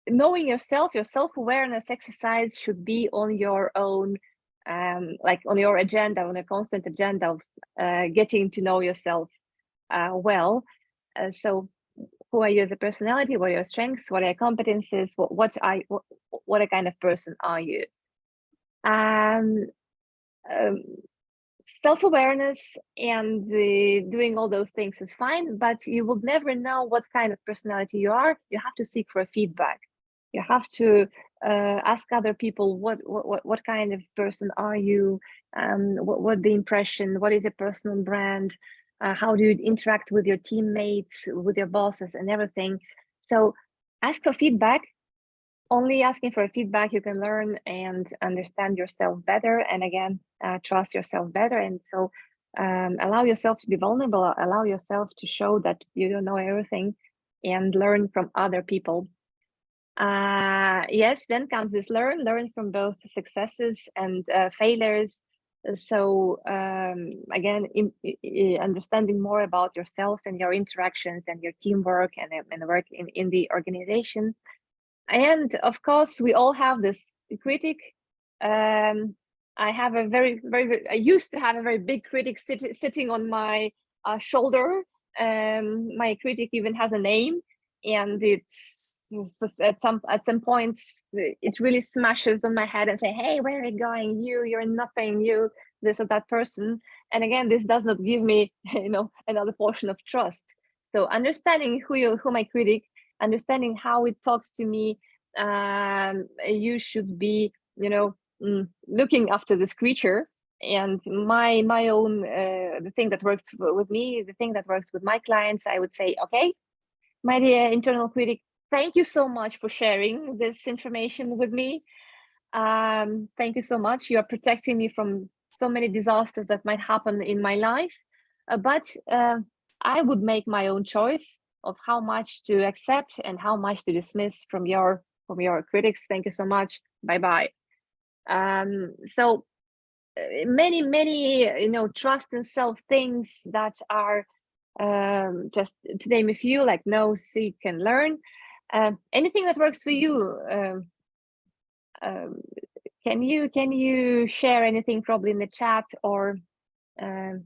knowing yourself, your self-awareness exercise should be on your own, like on your agenda, on a constant agenda of getting to know yourself well. So who are you as a personality? What are your strengths? What are your competencies? What a kind of person are you? Self-awareness and doing all those things is fine, but you will never know what kind of personality you are. You have to seek for feedback. You have to ask other people what kind of person are you, what the impression, what is your personal brand, how do you interact with your teammates, with your bosses and everything. So ask for feedback. Only asking for feedback you can learn and understand yourself better, and again trust yourself better. And so allow yourself to be vulnerable, allow yourself to show that you don't know everything, and learn from other people. Yes, then comes this learn from both successes and failures. So again, understanding more about yourself and your interactions and your teamwork and work in the organization. And of course, we all have this critic. I have a I used to have a very big critic sitting on my shoulder. My critic even has a name, and it's at some points it really smashes on my head and say, "Hey, where are you going? You're nothing. You this or that person." And again, this does not give me, another portion of trust. So understanding who my critic, understanding how it talks to me, you should be looking after this creature. And my own the thing that works with me, the thing that works with my clients, I would say, okay, my dear internal critic, thank you so much for sharing this information with me. Thank you so much. You are protecting me from so many disasters that might happen in my life, but I would make my own choice of how much to accept and how much to dismiss from your critics. Thank you so much. Bye-bye. So many trust and self things that are just to name a few, like know, seek, and learn. Anything that works for you. Can you share anything probably in the chat or in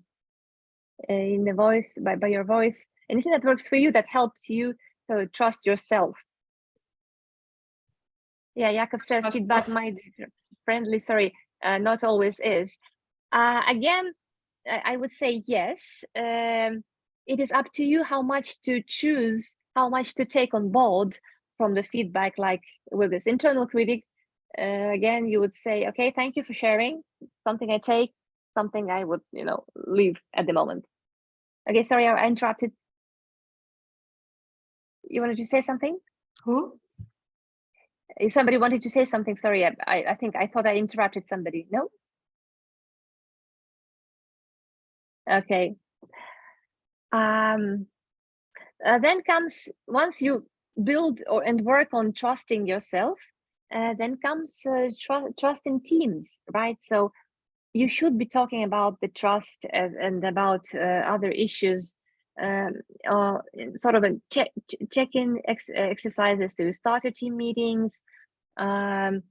the voice by your voice? Anything that works for you that helps you to trust yourself? Yeah, Jakub says feedback might be friendly. Sorry, not always is. Again, I would say yes. It is up to you how much to choose, how much to take on board from the feedback. Like with this internal critic, again, you would say, okay, thank you for sharing. Something I take, something I would, leave at the moment. Okay, sorry, I interrupted. You wanted to say something? Who? If somebody wanted to say something, sorry, I think I thought I interrupted somebody. No? Okay. Then comes, once you build and work on trusting yourself, then comes trust in teams, right? So you should be talking about the trust and about other issues, sort of a check-in exercises. So you start your team meetings, and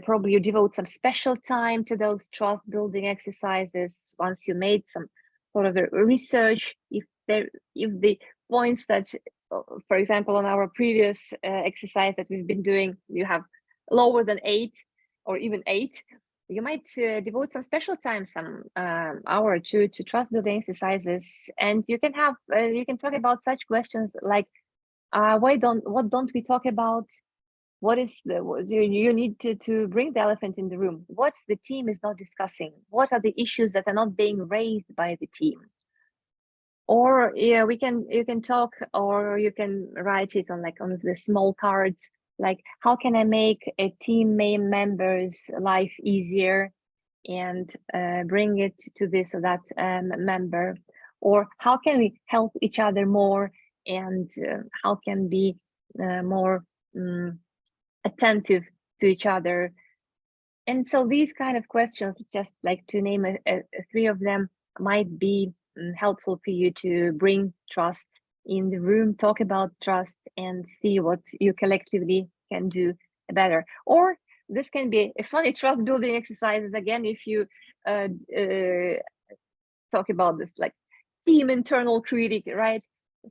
probably you devote some special time to those trust building exercises once you made some sort of a research. If the points that, for example, on our previous exercise that we've been doing, you have lower than 8 or even 8, you might devote some special time, some hour or two, to trust building exercises, and you can have you can talk about such questions like, what don't we talk about? What is you need to bring the elephant in the room? What's the team is not discussing? What are the issues that are not being raised by the team? Or yeah, you can talk, or you can write it on the small cards, like, how can I make a team member's life easier and bring it to this or that member? Or how can we help each other more, and how can be more attentive to each other? And so these kind of questions, just like to name 3 of them, might be helpful for you to bring trust in the room, talk about trust, and see what you collectively can do better. Or this can be a funny trust building exercises, again, if you talk about this like team internal critic, right?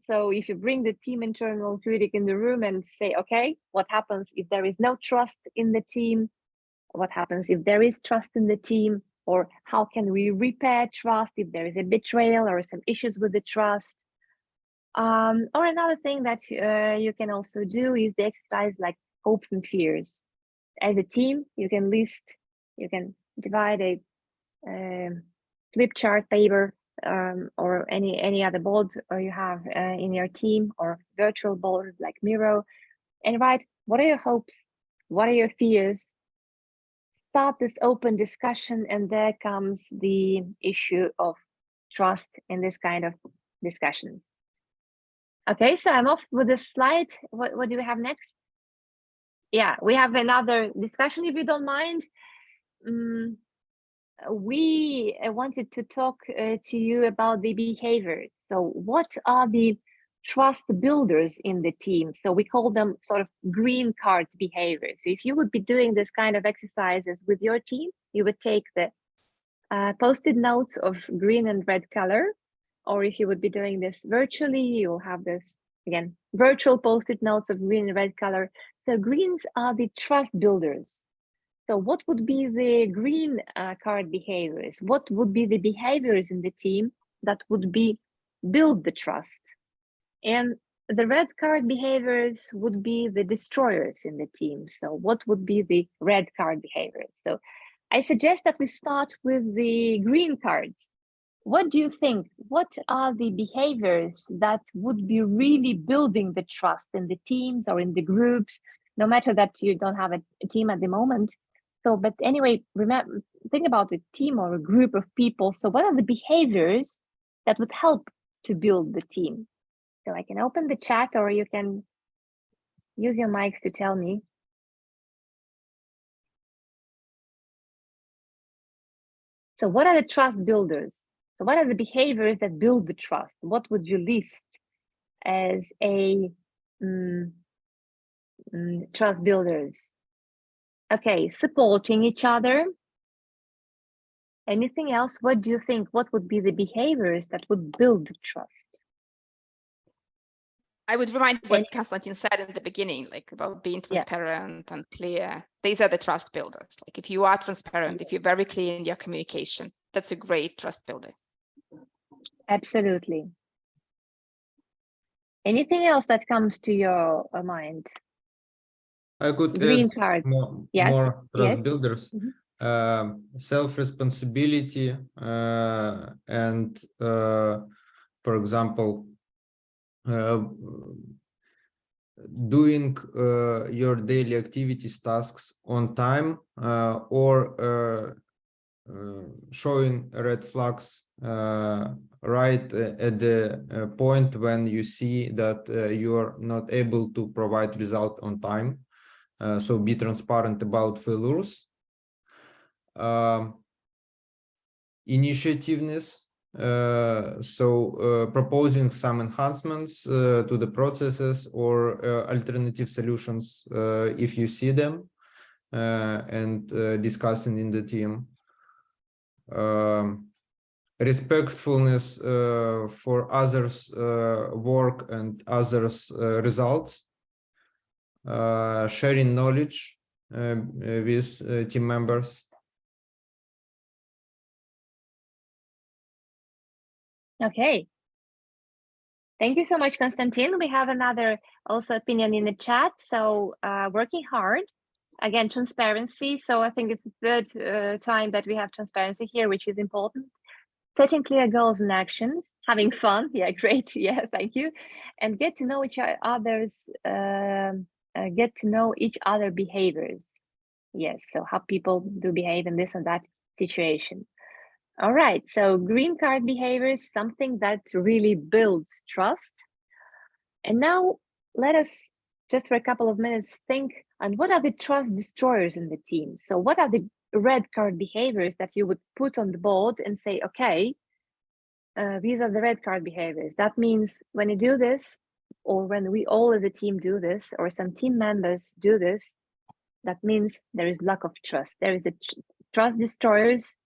So if you bring the team internal critic in the room and say, okay, what happens if there is no trust in the team? What happens if there is trust in the team? Or how can we repair trust if there is a betrayal or some issues with the trust? Or another thing that you can also do is the exercise like hopes and fears. As a team, you can divide a flip chart paper or any other board you have in your team, or virtual board like Miro, and write, what are your hopes? What are your fears? Start this open discussion, and there comes the issue of trust in this kind of discussion. Okay, so I'm off with this slide. What do we have next? Yeah, we have another discussion, if you don't mind. We wanted to talk to you about the behavior. So what are the trust builders in the team? So we call them sort of green cards behaviors. So if you would be doing this kind of exercises with your team, you would take the post-it notes of green and red color. Or if you would be doing this virtually, you'll have this, again, virtual post-it notes of green and red color. So greens are the trust builders. So what would be the green card behaviors? What would be the behaviors in the team that would build the trust? And the red card behaviors would be the destroyers in the team. So what would be the red card behaviors? So I suggest that we start with the green cards. What do you think? What are the behaviors that would be really building the trust in the teams or in the groups, no matter that you don't have a team at the moment? So, but anyway, remember, think about a team or a group of people. So what are the behaviors that would help to build the team? So I can open the chat, or you can use your mics to tell me. So what are the trust builders? So what are the behaviors that build the trust? What would you list as a trust builders. Okay, supporting each other. Anything else? What do you think? What would be the behaviors that would build trust? I would remind what Konstantin said in the beginning, like about being transparent and clear. These are the trust builders. Like if you are transparent, if you're very clear in your communication, that's a great trust builder. Absolutely. Anything else that comes to your mind? I could Green add card. more trust builders. Mhm. Self-responsibility and for example, doing your daily activities tasks on time or showing red flags right at the point when you see that you are not able to provide result on time. So be transparent about failures. Initiativeness, proposing some enhancements to the processes or alternative solutions if you see them, and discussing in the team. Respectfulness for others' work and others' results. Sharing knowledge with team members. Okay. Thank you so much, Konstantin. We have another also opinion in the chat. So working hard, again, transparency. So I think it's the third time that we have transparency here, which is important. Setting clear goals and actions, having fun. Yeah, great. Yeah, thank you. And get to know each other's, get to know each other behaviors. Yes, so how people do behave in this and that situation. All right, so green card behavior is something that really builds trust. And now let us just for a couple of minutes think on what are the trust destroyers in the team. So what are the red card behaviors that you would put on the board and say, okay, these are the red card behaviors. That means when you do this, or when we all as a team do this, or some team members do this, that means there is lack of trust. There is a trust destroyers.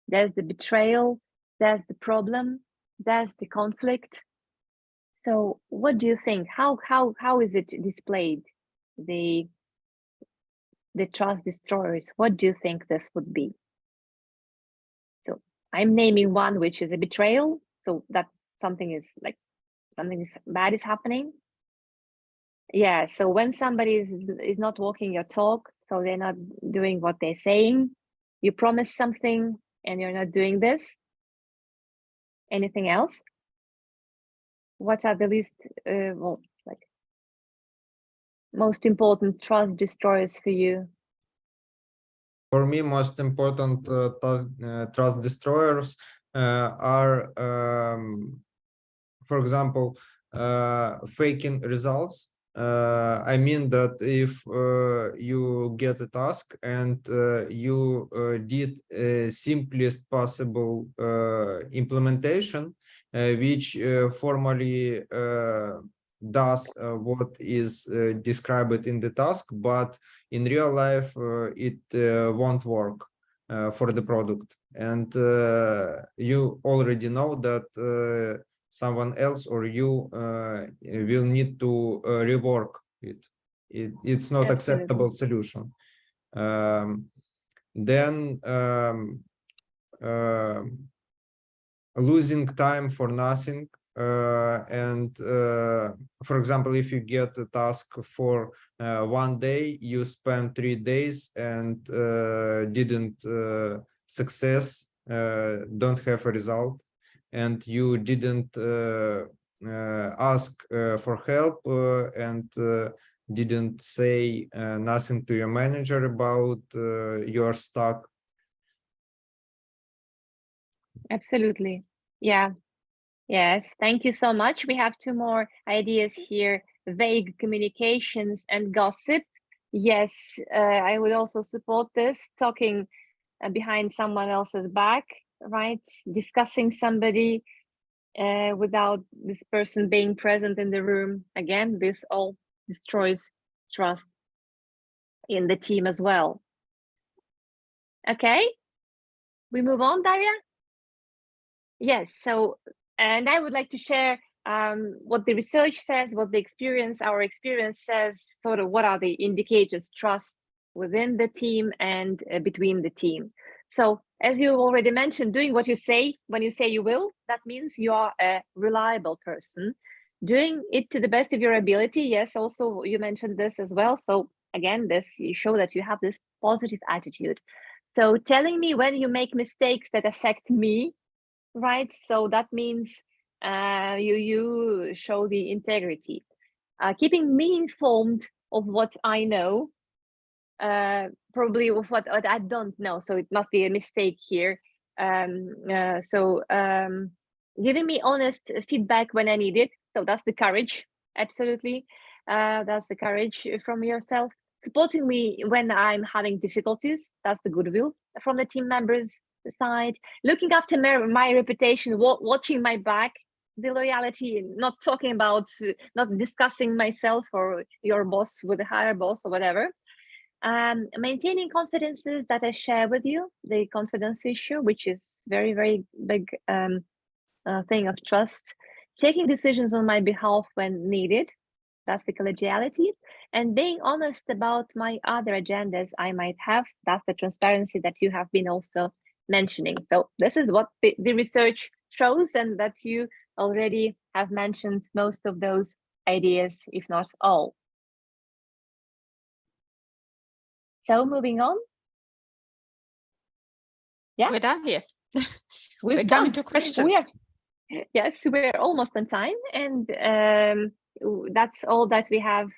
There's the betrayal, there's the problem, there's the conflict. So what do you think? How is it displayed? The trust destroyers, what do you think this would be? So I'm naming one, which is a betrayal. So that something bad is happening. Yeah, so when somebody is not walking your talk, so they're not doing what they're saying, you promise something and you're not doing this. Anything else? What are the least, most important trust destroyers for you? For me, most important trust destroyers are, for example, faking results. I mean that if you get a task and you did simplest possible implementation, which formally does what is described in the task, but in real life it won't work for the product. And you already know that someone else or you will need to rework it. It's not acceptable solution. Then losing time for nothing. And for example, if you get a task for 1 day, you spend 3 days and didn't success, don't have a result, and you didn't ask for help and didn't say nothing to your manager about your stuck. Absolutely. Yeah. Yes. Thank you so much. We have 2 more ideas here. Vague communications and gossip. Yes, I would also support this. Talking behind someone else's back, right? Discussing somebody without this person being present in the room. Again, this all destroys trust in the team as well. Okay, we move on, Daria? Yes, so, and I would like to share what the research says, what the experience, our experience says, sort of what are the indicators, trust within the team and between the team. So as you already mentioned, doing what you say, when you say you will, that means you are a reliable person. Doing it to the best of your ability, yes, also you mentioned this as well. So again, this, you show that you have this positive attitude. So telling me when you make mistakes that affect me, right? So that means you show the integrity. Keeping me informed of what I know, probably of what I don't know. So it must be a mistake here. Giving me honest feedback when I need it. So that's the courage, absolutely. That's the courage from yourself. Supporting me when I'm having difficulties. That's the goodwill from the team members side. Looking after my reputation, watching my back, the loyalty, not talking about, not discussing myself or your boss with a higher boss or whatever. Maintaining confidences that I share with you, the confidence issue, which is very, very big thing of trust. Taking decisions on my behalf when needed, that's the collegiality, and being honest about my other agendas I might have, that's the transparency that you have been also mentioning. So this is what the research shows, and that you already have mentioned most of those ideas, if not all. So moving on. Yeah, We're done here. We're coming to questions. Yes, we're almost on time, and that's all that we have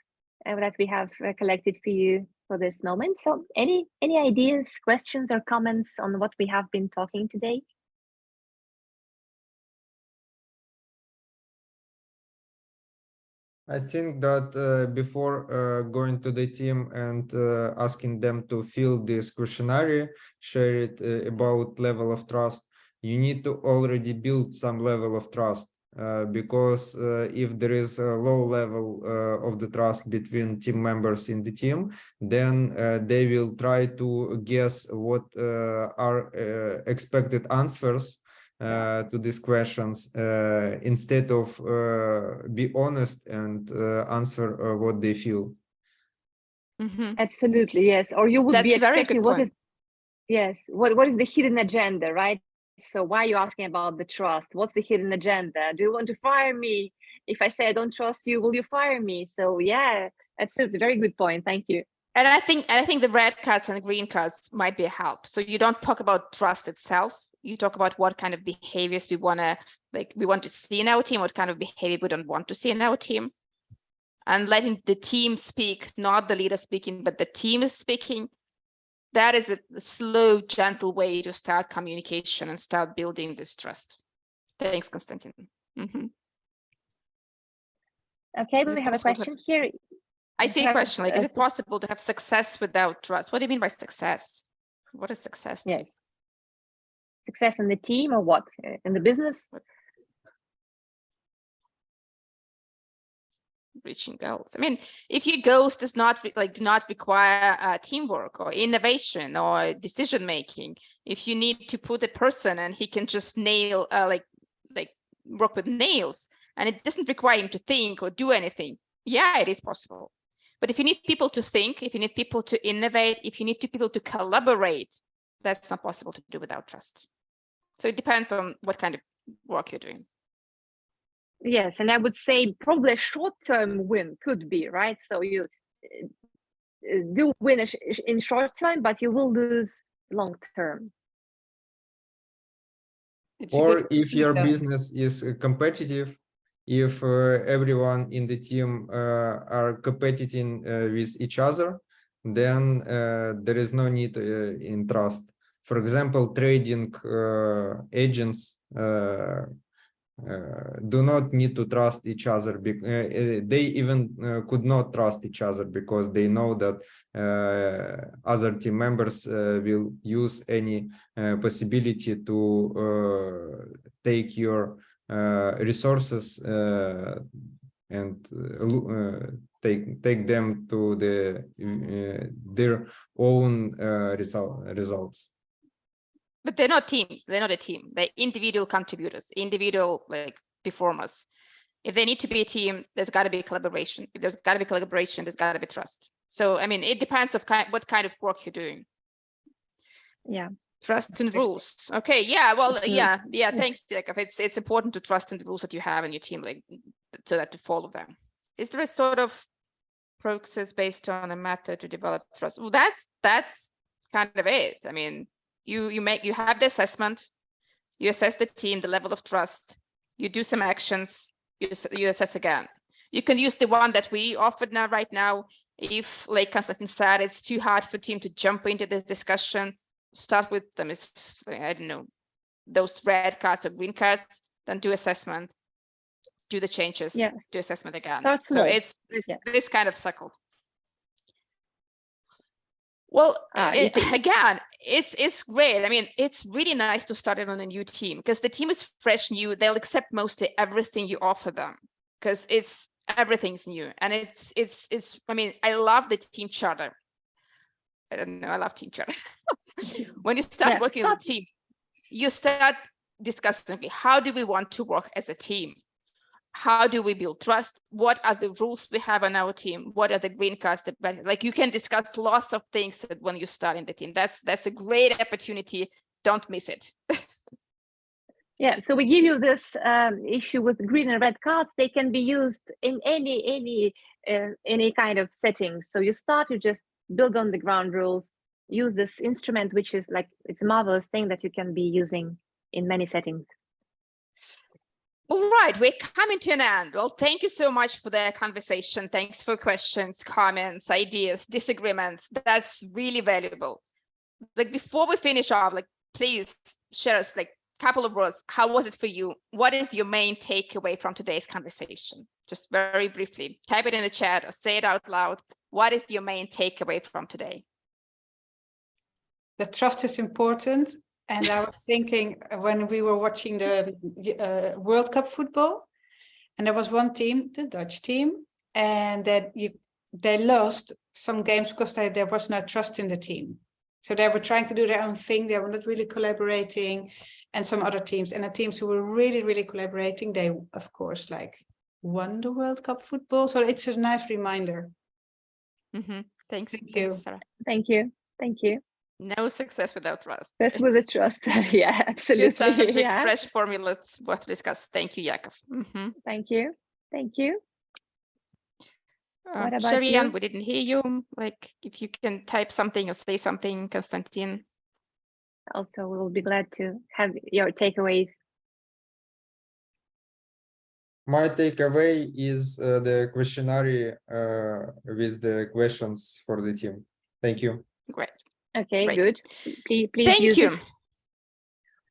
collected for you for this moment. So any ideas, questions, or comments on what we have been talking today? I think that before going to the team and asking them to fill this questionnaire, share it about level of trust, you need to already build some level of trust. Because if there is a low level of the trust between team members in the team, then they will try to guess what are expected answers to these questions instead of be honest and answer what they feel. Absolutely, yes. Or you would be expecting what point. is, yes, what is the hidden agenda, right? So why are you asking about the trust? What's the hidden agenda? Do you want to fire me? If I say I don't trust you, will you fire me? So yeah, absolutely, very good point. Thank you. And I think the red cards and the green cards might be a help. So you don't talk about trust itself. You talk about what kind of behaviors we want to see in our team, what kind of behavior we don't want to see in our team. And letting the team speak, not the leader speaking, but the team is speaking. That is a slow, gentle way to start communication and start building this trust. Thanks, Konstantin. Okay, we have a question here. I see a question, like, is it possible to have success without trust? What do you mean by success? What is success to you? Yes. Success in the team or what? In the business? Reaching goals. I mean, if your goals do not require teamwork or innovation or decision making, if you need to put a person and he can just nail like work with nails, and it doesn't require him to think or do anything, yeah, it is possible. But if you need people to think, if you need people to innovate, if you need people to collaborate, that's not possible to do without trust. So it depends on what kind of work you're doing. Yes, and I would say probably a short-term win could be, right? So you do win in short term, but you will lose long-term. Or if your business is competitive, if everyone in the team are competing with each other, then there is no need in trust. For example, trading agents do not need to trust each other. They even could not trust each other because they know that other team members will use any possibility to take your resources and take them to their own results. But they're not teams. They're not a team. They're individual contributors, individual like performers. If they need to be a team, there's got to be collaboration. If there's got to be collaboration, there's got to be trust. So, I mean, it depends of what kind of work you're doing. Yeah. Trust and rules. Okay. Yeah. Well, Absolutely. yeah. Thanks, Jacob. It's important to trust in the rules that you have in your team, like so that to follow them. Is there a sort of process based on a method to develop trust? Well, that's kind of it. I mean, you have the assessment, you assess the team, the level of trust, you do some actions, you assess again. You can use the one that we offered right now. If, like Konstantin said, it's too hard for team to jump into this discussion, start with them. It's, I don't know, those red cards or green cards, then do assessment, do the changes, do assessment again. So it's this kind of cycle. Well, again, it's great. I mean, it's really nice to start it on a new team because the team is fresh, new. They'll accept mostly everything you offer them because everything's new. And it's. I mean, I love the team charter. I don't know. I love team charter. When you start working with a team, you start discussing, how do we want to work as a team? How do we build trust? What are the rules we have on our team? What are the green cards that, like, you can discuss lots of things when you start in the team. That's a great opportunity. Don't miss it. Yeah, so we give you this issue with green and red cards. They can be used in any kind of setting. So you start, you just build on the ground rules, use this instrument, which is like, it's a marvelous thing that you can be using in many settings. All right, we're coming to an end. Well, thank you so much for the conversation. Thanks for questions, comments, ideas, disagreements. That's really valuable. Like, before we finish off, like, please share us like a couple of words. How was it for you? What is your main takeaway from today's conversation? Just very briefly, type it in the chat or say it out loud. What is your main takeaway from today? The trust is important. And I was thinking when we were watching the World Cup football, and there was one team, the Dutch team, and that they lost some games because there was no trust in the team. So they were trying to do their own thing. They were not really collaborating, and some other teams. And the teams who were really, really collaborating, they, of course, like won the World Cup football. So it's a nice reminder. Mm-hmm. Thanks. Thank you. Thanks, Sarah. Thank you. Thank you. No success without trust. That's with the trust. Yeah, absolutely. Good subject, fresh formulas, what to discuss. Thank you, Jakov. Mm-hmm. Thank you. Thank you. What about Sharian, you? we didn't hear you. Like, if you can type something or say something, Konstantin. Also, we'll be glad to have your takeaways. My takeaway is the questionnaire with the questions for the team. Thank you. Great. Okay, Great. good. Please Thank use you. it.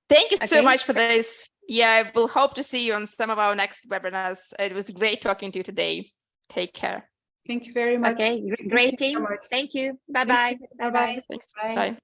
Thank you so Okay. much for this. Yeah, we'll hope to see you on some of our next webinars. It was great talking to you today. Take care. Thank you very much. Okay, great Thank you so team. much. Thank you. Bye-bye. Bye-bye. Thanks. Bye. Bye.